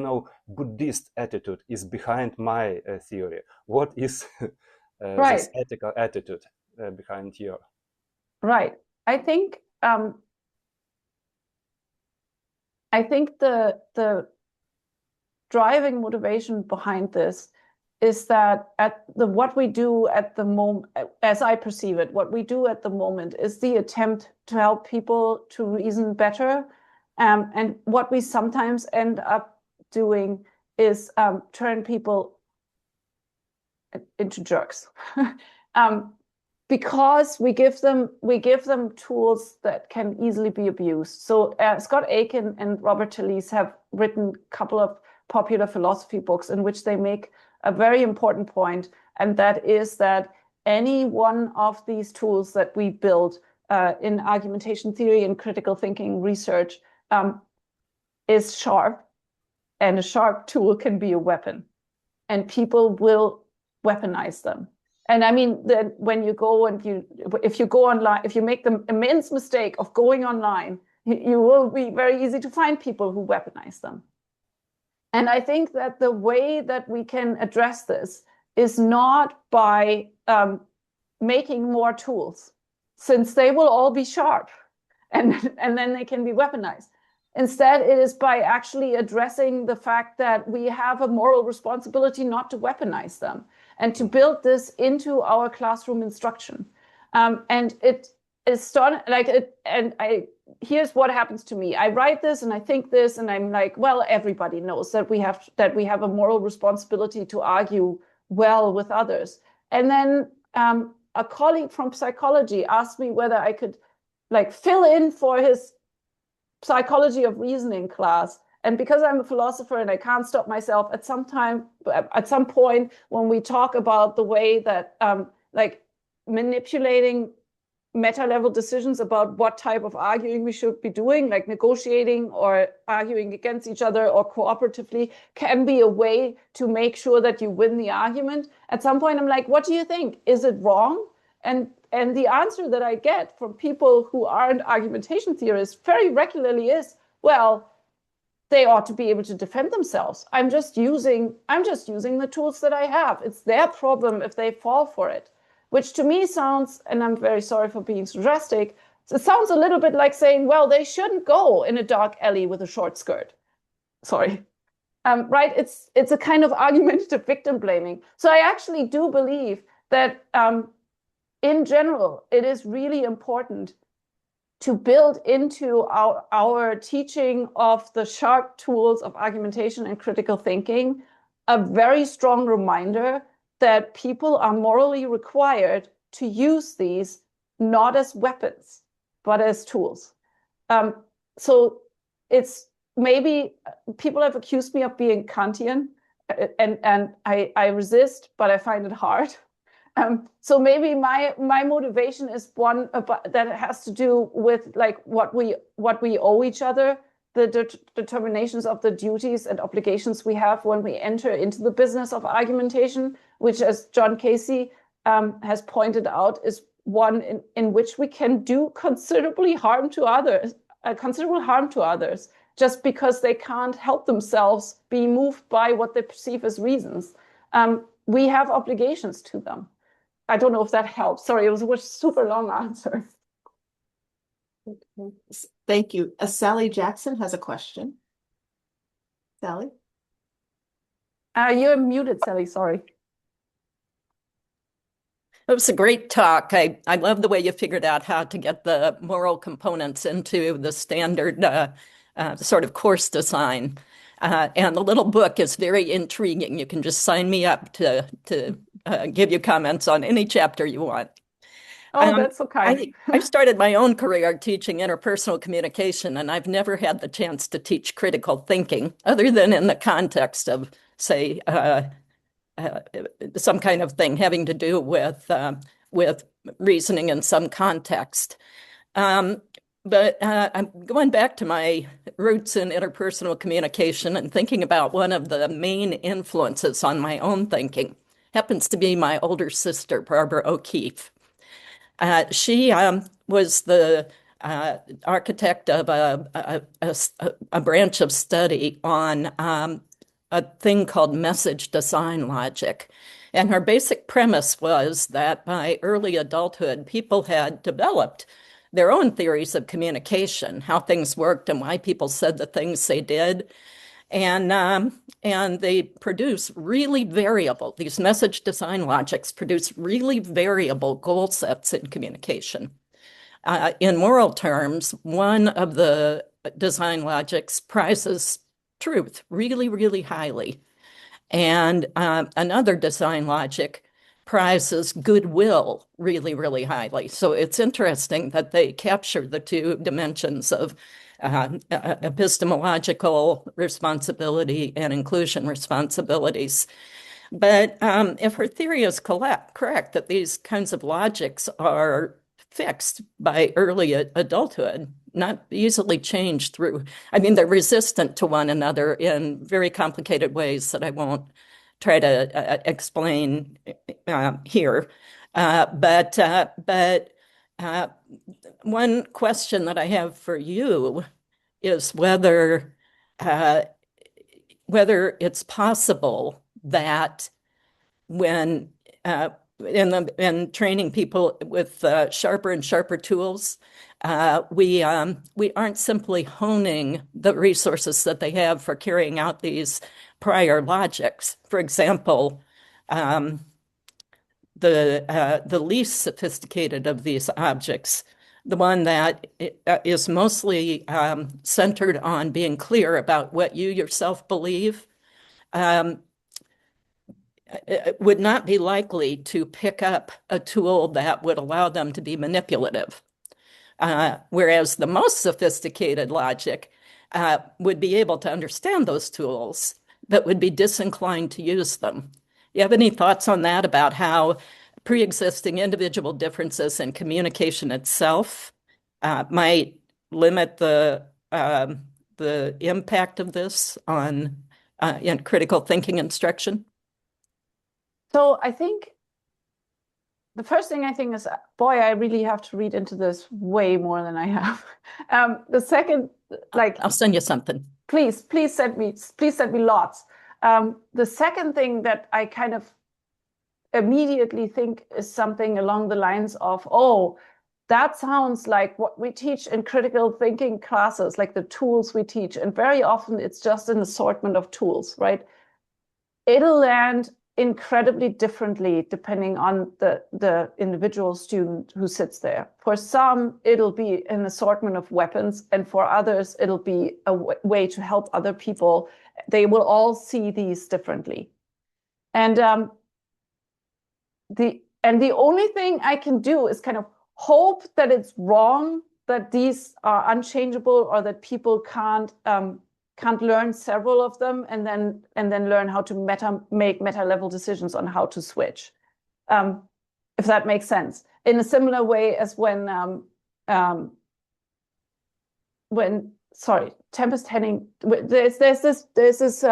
S3: Buddhist attitude is behind my theory. What is this ethical attitude behind your?
S2: Right. I think the driving motivation behind this is that what we do at the moment, as I perceive it, what we do at the moment is the attempt to help people to reason better. And what we sometimes end up doing is turn people into jerks. Because we give them tools that can easily be abused. So Scott Aiken and Robert Talese have written a couple of popular philosophy books in which they make a very important point, and that is that any one of these tools that we build in argumentation theory and critical thinking research is sharp, and a sharp tool can be a weapon, and people will weaponize them. And I mean, then when you go and if you go online, if you make the immense mistake of going online, you will be very easy to find people who weaponize them. And I think that the way that we can address this is not by making more tools, since they will all be sharp and then they can be weaponized. Instead, it is by actually addressing the fact that we have a moral responsibility not to weaponize them and to build this into our classroom instruction. And it is done like it, and here's what happens to me. I write this and I think this, and I'm like, well, everybody knows that we have a moral responsibility to argue well with others. And then a colleague from psychology asked me whether I could fill in for his psychology of reasoning class. And because I'm a philosopher and I can't stop myself, at some point when we talk about the way that manipulating meta-level decisions about what type of arguing we should be doing, like negotiating or arguing against each other or cooperatively, can be a way to make sure that you win the argument. At some point, I'm like, what do you think? Is it wrong? And the answer that I get from people who aren't argumentation theorists very regularly is, well, they ought to be able to defend themselves. I'm just using the tools that I have. It's their problem if they fall for it, which to me sounds, and I'm very sorry for being so drastic, it sounds a little bit like saying, well, they shouldn't go in a dark alley with a short skirt. Sorry. Right? It's a kind of argumentative victim blaming. So I actually do believe that in general, it is really important to build into our teaching of the sharp tools of argumentation and critical thinking a very strong reminder that people are morally required to use these not as weapons, but as tools. So it's maybe people have accused me of being Kantian, and I resist, but I find it hard. So maybe my motivation is one that has to do with like what we owe each other, the determinations of the duties and obligations we have when we enter into the business of argumentation, which, as John Casey has pointed out, is one in which we can do considerable harm to others, just because they can't help themselves be moved by what they perceive as reasons. We have obligations to them. I don't know if that helps. Sorry, it was a super long answer.
S1: Thank you. Sally Jackson has a question. Sally?
S2: You're muted, Sally, sorry.
S4: It was a great talk. I love the way you figured out how to get the moral components into the standard sort of course design. And the little book is very intriguing. You can just sign me up to give you comments on any chapter you want.
S2: Oh, that's so kind.
S4: I started my own career teaching interpersonal communication, and I've never had the chance to teach critical thinking other than in the context of, say, some kind of thing having to do with reasoning in some context. But I'm going back to my roots in interpersonal communication and thinking about one of the main influences on my own thinking. Happens to be my older sister, Barbara O'Keefe. She was the architect of a branch of study on a thing called message design logic. And her basic premise was that by early adulthood, people had developed their own theories of communication, how things worked and why people said the things they did. And they produce really variable, these message design logics produce really variable goal sets in communication. In moral terms, one of the design logics prizes truth really, really highly. And another design logic prizes goodwill really, really highly. So it's interesting that they capture the two dimensions of epistemological responsibility and inclusion responsibilities. But if her theory is correct, that these kinds of logics are fixed by early adulthood, not easily changed through, I mean, they're resistant to one another in very complicated ways that I won't try to explain here. But one question that I have for you is whether it's possible that when in training people with sharper and sharper tools, we aren't simply honing the resources that they have for carrying out these prior logics. For example, the least sophisticated of these objects, the one that is mostly centered on being clear about what you yourself believe, would not be likely to pick up a tool that would allow them to be manipulative. Whereas the most sophisticated logic would be able to understand those tools, but would be disinclined to use them. You have any thoughts on that, about how pre-existing individual differences in communication itself might limit the impact of this on in critical thinking instruction?
S2: So I think the first thing I think is, boy, I really have to read into this way more than I have. The second like,
S4: I'll send you something.
S2: please send me lots. The second thing that I kind of immediately think is something along the lines of, oh, that sounds like what we teach in critical thinking classes, like the tools we teach. And very often it's just an assortment of tools, right? It'll land incredibly differently depending on the individual student who sits there. For some, it'll be an assortment of weapons, and for others, it'll be a way to help other people. They will all see these differently. And the only thing I can do is kind of hope that it's wrong, that these are unchangeable, or that people can't learn several of them and then learn how to make meta level decisions on how to switch, if that makes sense. In a similar way as when Tempest Henning, there's this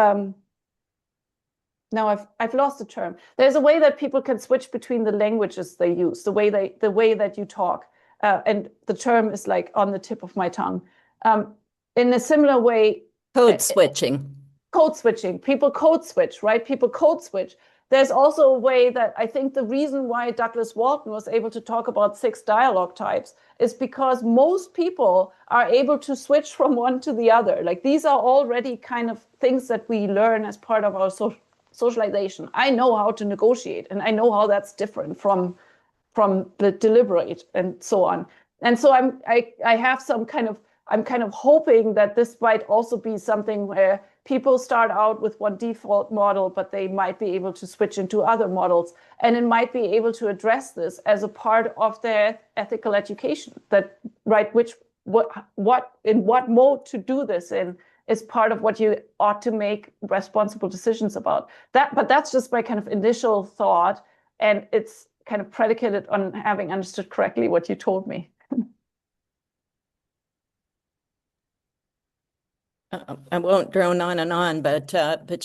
S2: now I've lost the term. There's a way that people can switch between the languages they use, the way that you talk, and the term is like on the tip of my tongue. In a similar way,
S4: Code switching.
S2: Code switching. People code switch, right? People code switch. There's also a way that I think the reason why Douglas Walton was able to talk about 6 dialogue types is because most people are able to switch from one to the other. Like, these are already kind of things that we learn as part of our socialization. I know how to negotiate, and I know how that's different from the deliberate and so on. And so I have some kind of, I'm kind of hoping that this might also be something where people start out with one default model, but they might be able to switch into other models, and it might be able to address this as a part of their ethical education. That, right, in what mode to do this in is part of what you ought to make responsible decisions about. But that's just my kind of initial thought, and it's kind of predicated on having understood correctly what you told me.
S4: I won't drone on and on, but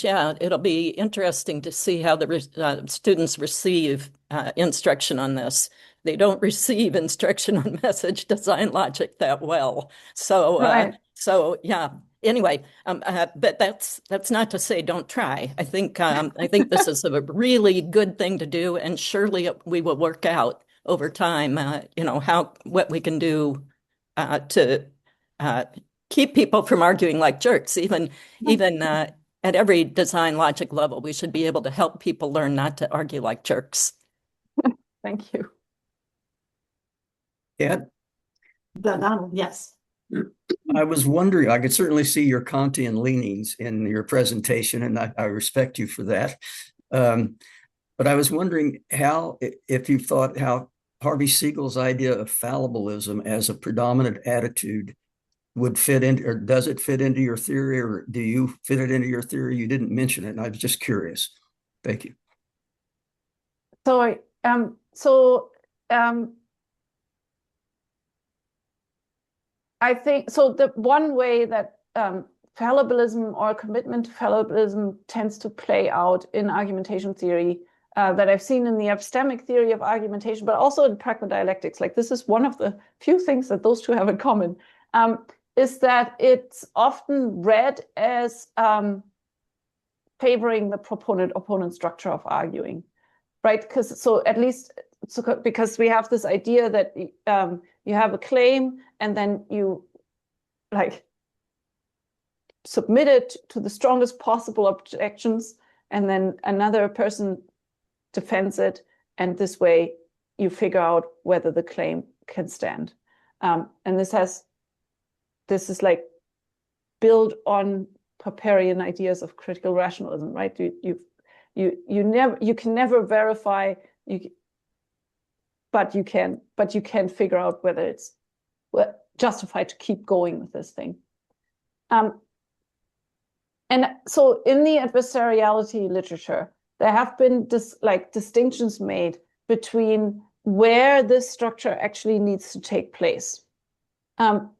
S4: yeah, it'll be interesting to see how the students receive instruction on this. They don't receive instruction on message design logic that well. So,
S2: Right.
S4: So yeah. Anyway, but that's not to say don't try. I think this is a really good thing to do, and surely we will work out over time. What we can do to keep people from arguing like jerks, even at every design logic level. We should be able to help people learn not to argue like jerks.
S2: Thank you.
S5: Yeah,
S1: Donald, yes.
S5: I was wondering, I could certainly see your Kantian leanings in your presentation, and I respect you for that. But I was wondering if you thought how Harvey Siegel's idea of fallibilism as a predominant attitude would fit into, or does it fit into your theory, or do you fit it into your theory? You didn't mention it, and I was just curious. Thank you.
S2: Sorry. I think so. The one way that fallibilism or commitment to fallibilism tends to play out in argumentation theory that I've seen in the epistemic theory of argumentation, but also in pragmadialectics, like this is one of the few things that those two have in common, is that it's often read as favoring the proponent-opponent structure of arguing, right? Because we have this idea that you have a claim, and then you like submit it to the strongest possible objections, and then another person defends it, and this way you figure out whether the claim can stand. And this is like built on Popperian ideas of critical rationalism, right? You can never verify, but you can figure out whether it's justified to keep going with this thing. And so in the adversariality literature, there have been distinctions made between where this structure actually needs to take place.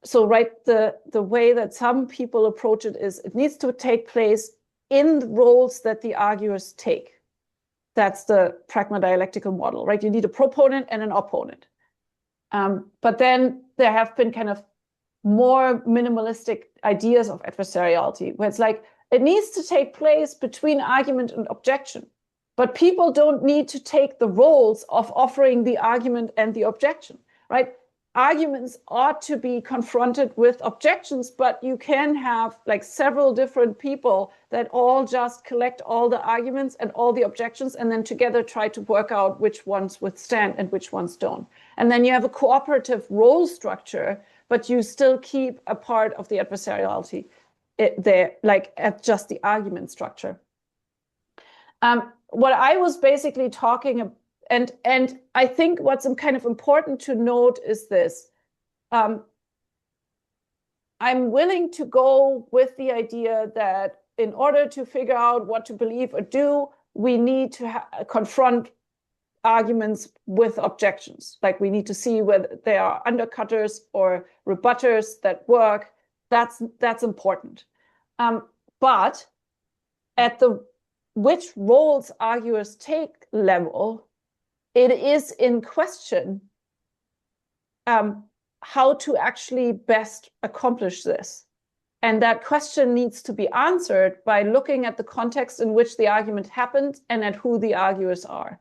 S2: So the way that some people approach it is it needs to take place in the roles that the arguers take. That's the pragmadialectical model, right? You need a proponent and an opponent. But then there have been kind of more minimalistic ideas of adversariality, where it's like, it needs to take place between argument and objection. But people don't need to take the roles of offering the argument and the objection, right? Arguments ought to be confronted with objections, but you can have like several different people that all just collect all the arguments and all the objections and then together try to work out which ones withstand and which ones don't. And then you have a cooperative role structure, but you still keep a part of the adversariality there, like at just the argument structure. What I was basically talking about, and I think what's kind of important to note is this. I'm willing to go with the idea that in order to figure out what to believe or do, we need to confront arguments with objections. Like we need to see whether they are undercutters or rebutters that work. That's important. But at the which roles arguers take level, it is in question how to actually best accomplish this. And that question needs to be answered by looking at the context in which the argument happened and at who the arguers are,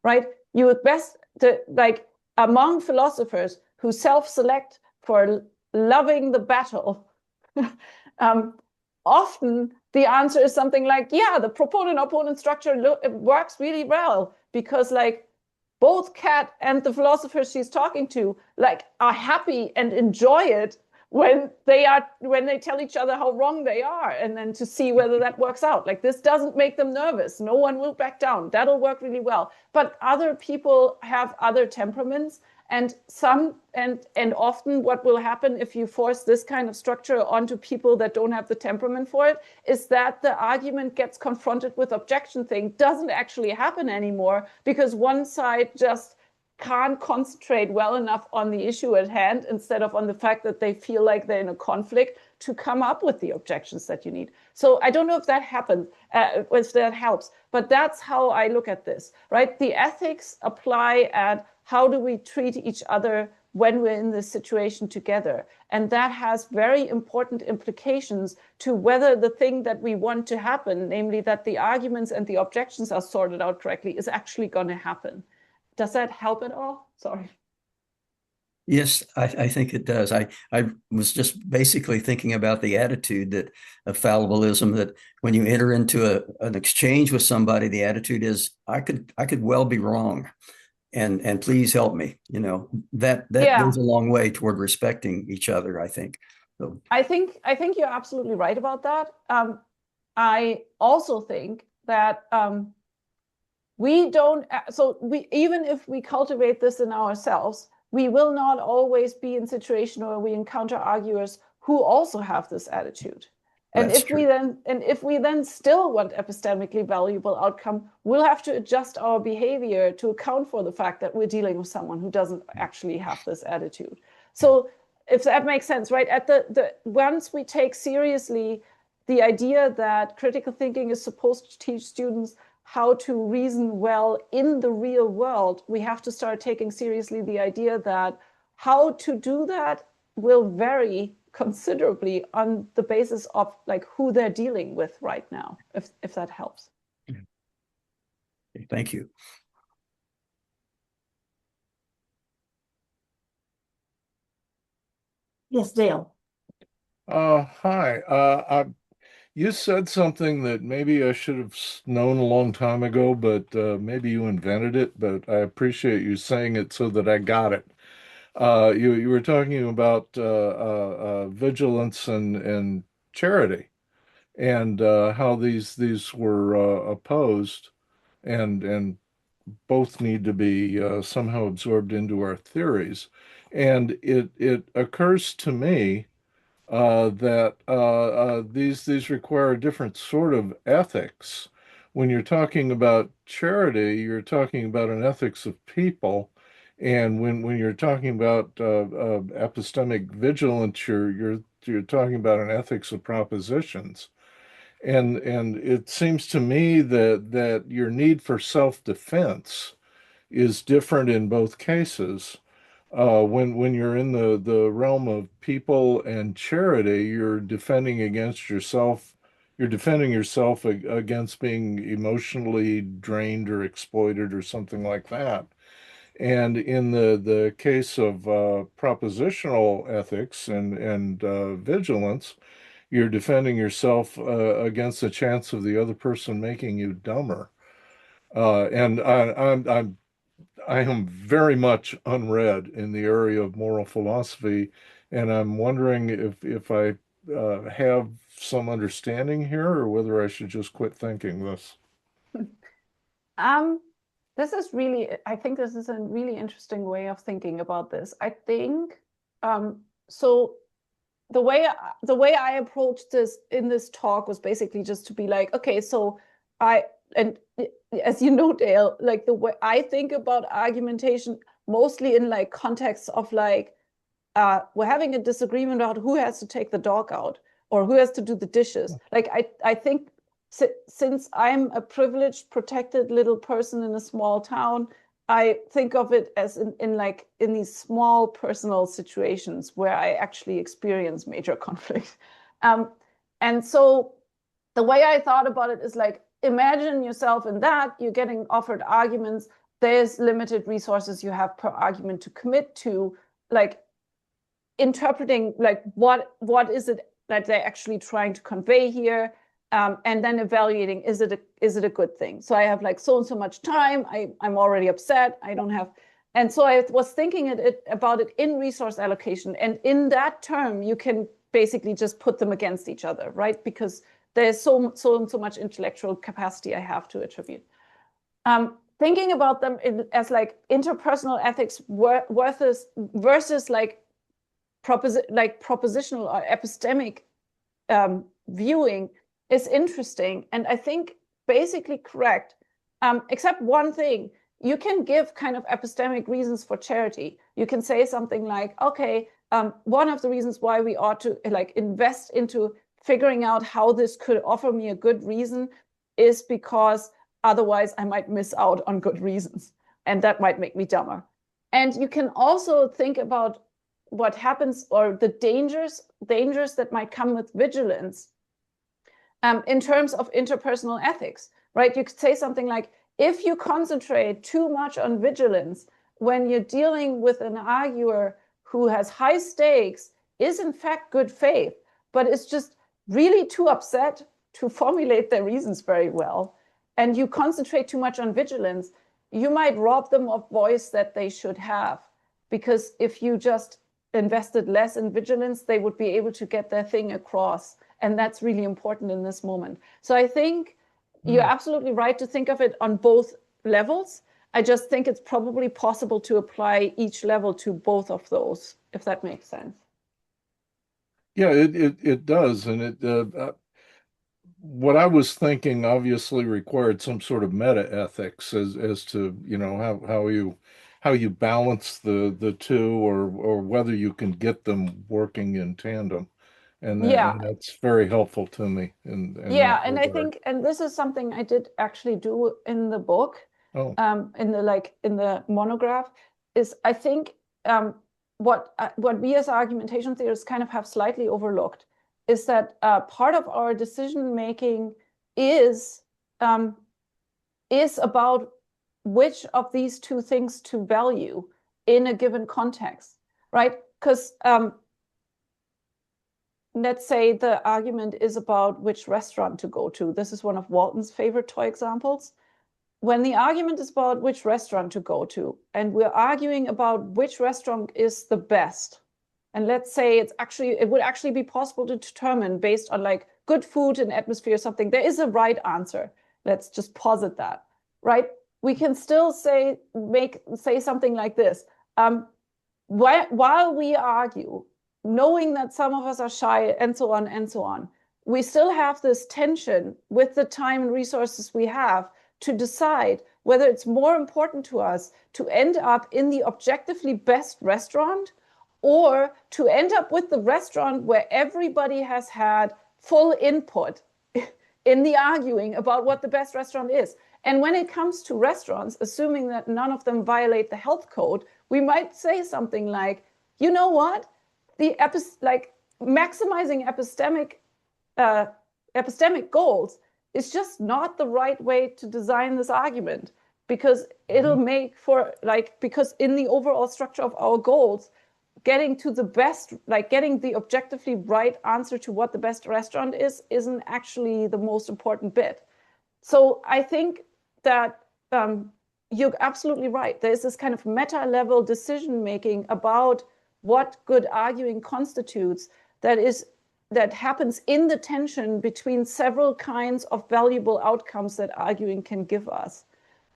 S2: right? You would best, like among philosophers who self-select for loving the battle, often the answer is something like, yeah, the proponent-opponent structure it works really well because like both Kat and the philosophers she's talking to like are happy and enjoy it when they tell each other how wrong they are, and then to see whether that works out. Like this doesn't make them nervous. No one will back down. That'll work really well. But other people have other temperaments, and often what will happen if you force this kind of structure onto people that don't have the temperament for it is that the argument gets confronted with objection thing doesn't actually happen anymore because one side just can't concentrate well enough on the issue at hand instead of on the fact that they feel like they're in a conflict to come up with the objections that you need. So I don't know if that happens, if that helps, but that's how I look at this, right? The ethics apply at how do we treat each other when we're in this situation together? And that has very important implications to whether the thing that we want to happen, namely that the arguments and the objections are sorted out correctly, is actually going to happen. Does that help at all? Sorry.
S5: Yes, I think it does. I was just basically thinking about the attitude that of fallibilism, that when you enter into an exchange with somebody, the attitude is, I could well be wrong. And please help me. You know, that goes a long way toward respecting each other, I think. So
S2: I think you're absolutely right about that. I also think that even if we cultivate this in ourselves, we will not always be in a situation where we encounter arguers who also have this attitude. And if we then still want epistemically valuable outcome, we'll have to adjust our behavior to account for the fact that we're dealing with someone who doesn't actually have this attitude. So if that makes sense, right? At once we take seriously the idea that critical thinking is supposed to teach students how to reason well in the real world, we have to start taking seriously the idea that how to do that will vary considerably on the basis of like who they're dealing with right now, if that helps.
S5: thank you.
S1: Yes, Dale.
S6: Hi. You said something that maybe I should have known a long time ago, but maybe you invented it, but I appreciate you saying it so that I got it. You were talking about vigilance and charity, and how these were opposed, and both need to be somehow absorbed into our theories. And it occurs to me that these require a different sort of ethics. When you're talking about charity, you're talking about an ethics of people, and when you're talking about epistemic vigilance, you're talking about an ethics of propositions. And it seems to me that your need for self-defense is different in both cases. When you're in the realm of people and charity, you're defending against yourself. You're defending yourself against being emotionally drained or exploited or something like that. And in the case of propositional ethics and vigilance, you're defending yourself against the chance of the other person making you dumber. And I am very much unread in the area of moral philosophy, and I'm wondering if I have some understanding here, or whether I should just quit thinking this.
S2: This is really, I think this is a really interesting way of thinking about this. I think, so the way I approached this in this talk was basically just to be like, okay, so and as you know, Dale, like the way I think about argumentation, mostly in like contexts of like, we're having a disagreement about who has to take the dog out or who has to do the dishes. Like I think since I'm a privileged, protected little person in a small town, I think of it as in these small personal situations where I actually experience major conflict. And so the way I thought about it is like, imagine yourself in that, you're getting offered arguments, there's limited resources you have per argument to commit to, like interpreting like what is it that they're actually trying to convey here, and then evaluating, is it a good thing? So I have like so and so much time, I'm already upset, I don't have, and so I was thinking about it in resource allocation, and in that term you can basically just put them against each other, right? Because there's so much intellectual capacity I have to attribute. Thinking about them as like interpersonal ethics versus like propositional or epistemic viewing is interesting, and I think basically correct, except one thing. You can give kind of epistemic reasons for charity. You can say something like, okay, one of the reasons why we ought to like invest into figuring out how this could offer me a good reason is because otherwise I might miss out on good reasons, and that might make me dumber. And you can also think about what happens, or the dangers that might come with vigilance, in terms of interpersonal ethics, right? You could say something like, if you concentrate too much on vigilance when you're dealing with an arguer who has high stakes, is in fact good faith, but is just really too upset to formulate their reasons very well, and you concentrate too much on vigilance, you might rob them of voice that they should have. Because if you just invested less in vigilance, they would be able to get their thing across. And that's really important in this moment. So I think you're absolutely right to think of it on both levels. I just think it's probably possible to apply each level to both of those, if that makes sense.
S6: Yeah, it does. And what I was thinking obviously required some sort of meta ethics as to, you know, how you balance the two, or whether you can get them working in tandem. And that's very helpful to me in
S2: yeah,
S6: that
S2: and
S6: regard.
S2: I think, and this is something I did actually do in the book,
S6: Oh.
S2: in the monograph, is I think what we as argumentation theorists kind of have slightly overlooked is that part of our decision making is about which of these two things to value in a given context, right? Because let's say the argument is about which restaurant to go to. This is one of Walton's favorite toy examples. When the argument is about which restaurant to go to, and we're arguing about which restaurant is the best, and let's say it would actually be possible to determine based on like good food and atmosphere or something, there is a right answer. Let's just posit that, right? We can still say something like this. While we argue, knowing that some of us are shy and so on, we still have this tension with the time and resources we have to decide whether it's more important to us to end up in the objectively best restaurant, or to end up with the restaurant where everybody has had full input in the arguing about what the best restaurant is. And when it comes to restaurants, assuming that none of them violate the health code, we might say something like, you know what, maximizing epistemic goals is just not the right way to design this argument, because it'll make for because in the overall structure of our goals, getting to the best, getting the objectively right answer to what the best restaurant is, isn't actually the most important bit. So I think that you're absolutely right. There's this kind of meta-level decision-making about what good arguing constitutes that happens in the tension between several kinds of valuable outcomes that arguing can give us.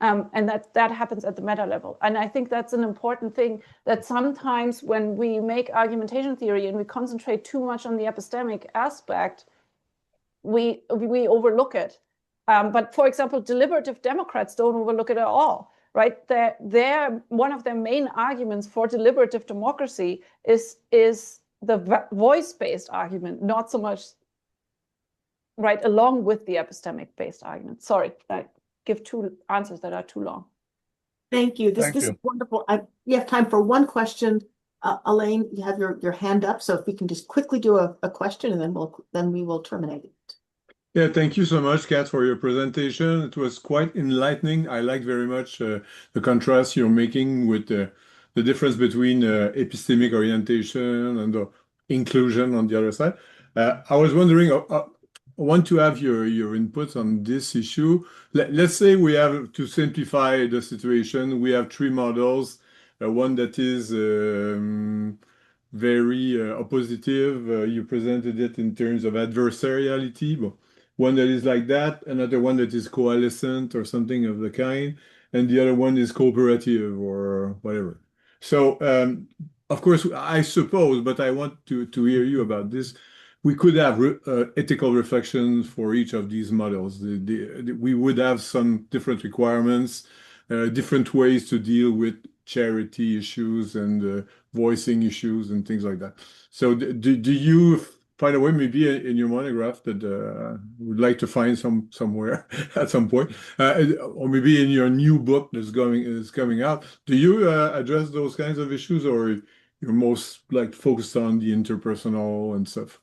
S2: And that happens at the meta level. And I think that's an important thing, that sometimes when we make argumentation theory and we concentrate too much on the epistemic aspect, we overlook it. But for example, deliberative Democrats don't overlook it at all, right? One of their main arguments for deliberative democracy is the voice-based argument, not so much, right, along with the epistemic-based argument. Sorry, I give two answers that are too long.
S1: Thank you. This is wonderful. We have time for one question. Elaine, you have your hand up, so if we can just quickly do a question, and then we will terminate it.
S7: Yeah, thank you so much, Kat, for your presentation. It was quite enlightening. I liked very much the contrast you're making with the difference between epistemic orientation and the inclusion on the other side. I was wondering, I want to have your input on this issue. Let's say we have, to simplify the situation, we have three models. One that is very oppositive. You presented it in terms of adversariality, but one that is like that, another one that is coalescent or something of the kind, and the other one is cooperative or whatever. So, of course, I suppose, but I want to hear you about this. We could have ethical reflections for each of these models. We would have some different requirements, different ways to deal with charity issues and voicing issues and things like that. So do you find a way, maybe in your monograph, that would like to find somewhere at some point, or maybe in your new book that's coming out, do you address those kinds of issues, or you're most focused on the interpersonal and stuff?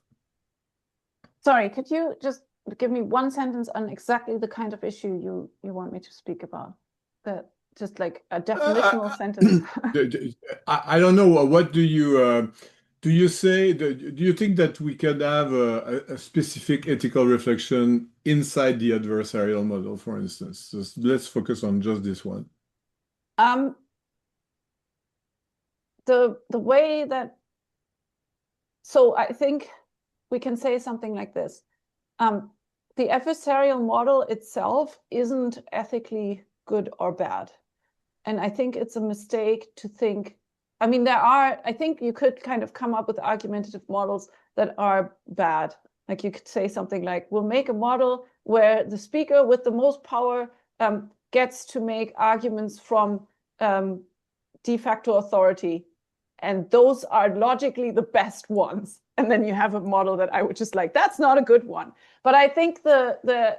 S2: Sorry, could you just give me one sentence on exactly the kind of issue you want me to speak about? Just like a definitional sentence.
S7: I don't know. What do you say? Do you think that we can have a specific ethical reflection inside the adversarial model, for instance? Let's focus on just this one.
S2: The way that, so I think we can say something like this. The adversarial model itself isn't ethically good or bad. And I think it's a mistake to think, I mean, I think you could kind of come up with argumentative models that are bad. Like you could say something like, we'll make a model where the speaker with the most power gets to make arguments from de facto authority. And those are logically the best ones. And then you have a model that I would just like, that's not a good one. But I think the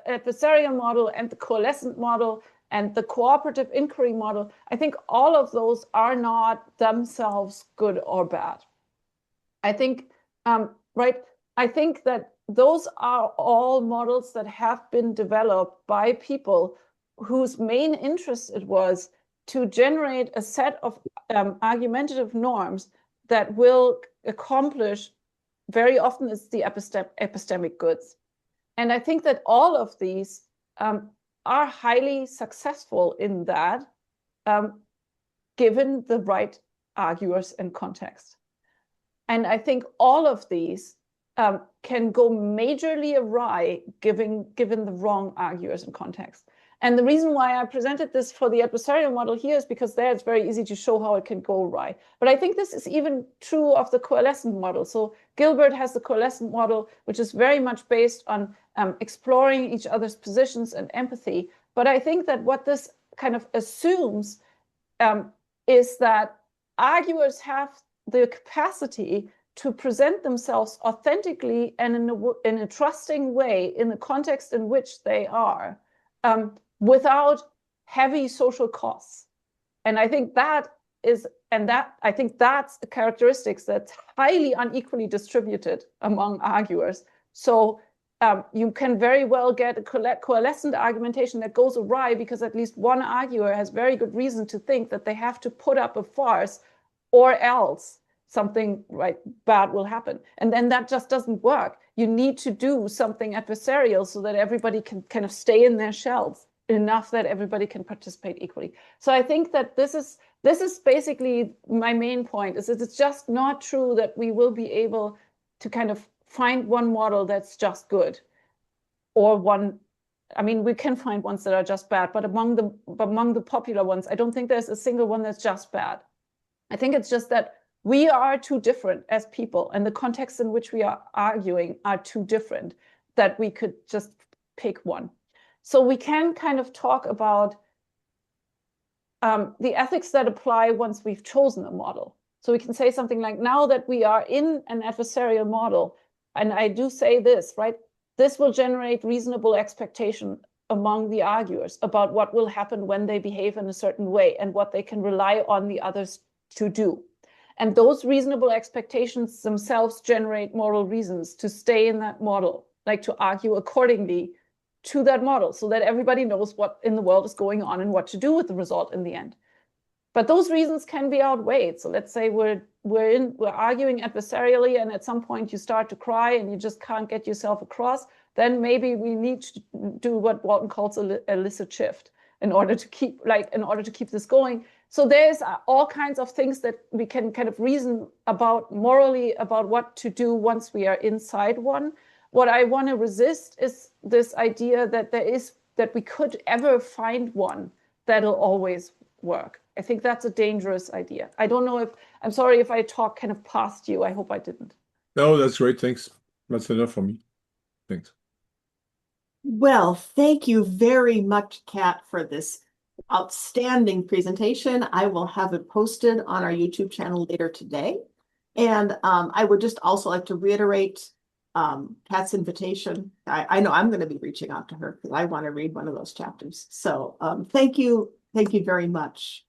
S2: adversarial model and the coalescent model and the cooperative inquiry model, I think all of those are not themselves good or bad. I think, right, I think that those are all models that have been developed by people whose main interest it was to generate a set of argumentative norms that will accomplish, very often it's the epistemic goods. And I think that all of these are highly successful in that, given the right arguers and context. And I think all of these can go majorly awry given the wrong arguers and context. And the reason why I presented this for the adversarial model here is because there it's very easy to show how it can go awry. But I think this is even true of the coalescent model. So Gilbert has the coalescent model, which is very much based on exploring each other's positions and empathy. But I think that what this kind of assumes is that arguers have the capacity to present themselves authentically and in a trusting way in the context in which they are, without heavy social costs. And I think that and that I think that's a characteristics that's highly unequally distributed among arguers. So you can very well get a coalescent argumentation that goes awry because at least one arguer has very good reason to think that they have to put up a farce or else something bad will happen. And then that just doesn't work. You need to do something adversarial so that everybody can kind of stay in their shells enough that everybody can participate equally. So I think that this is basically my main point, is that it's just not true that we will be able to kind of find one model that's just good, or one, I mean, we can find ones that are just bad, but among the popular ones, I don't think there's a single one that's just bad. I think it's just that we are too different as people, and the contexts in which we are arguing are too different that we could just pick one. So we can kind of talk about the ethics that apply once we've chosen a model. So we can say something like, now that we are in an adversarial model, and I do say this, right? This will generate reasonable expectation among the arguers about what will happen when they behave in a certain way and what they can rely on the others to do. And those reasonable expectations themselves generate moral reasons to stay in that model, like to argue accordingly to that model so that everybody knows what in the world is going on and what to do with the result in the end. But those reasons can be outweighed. So let's say we're arguing adversarially, and at some point you start to cry and you just can't get yourself across, then maybe we need to do what Walton calls a illicit shift in order to keep this going. So there's all kinds of things that we can kind of reason about morally about what to do once we are inside one. What I want to resist is this idea that we could ever find one that'll always work. I think that's a dangerous idea. I don't know I'm sorry if I talk kind of past you. I hope I didn't.
S7: No, that's great. Thanks. That's enough for me. Thanks.
S1: Well, thank you very much, Kat, for this outstanding presentation. I will have it posted on our YouTube channel later today. And I would just also like to reiterate Kat's invitation. I know I'm going to be reaching out to her because I want to read one of those chapters. So thank you very much.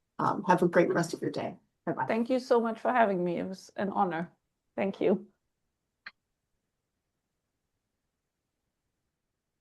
S1: Have a great rest of your day. Bye-bye.
S2: Thank you so much for having me. It was an honor. Thank you.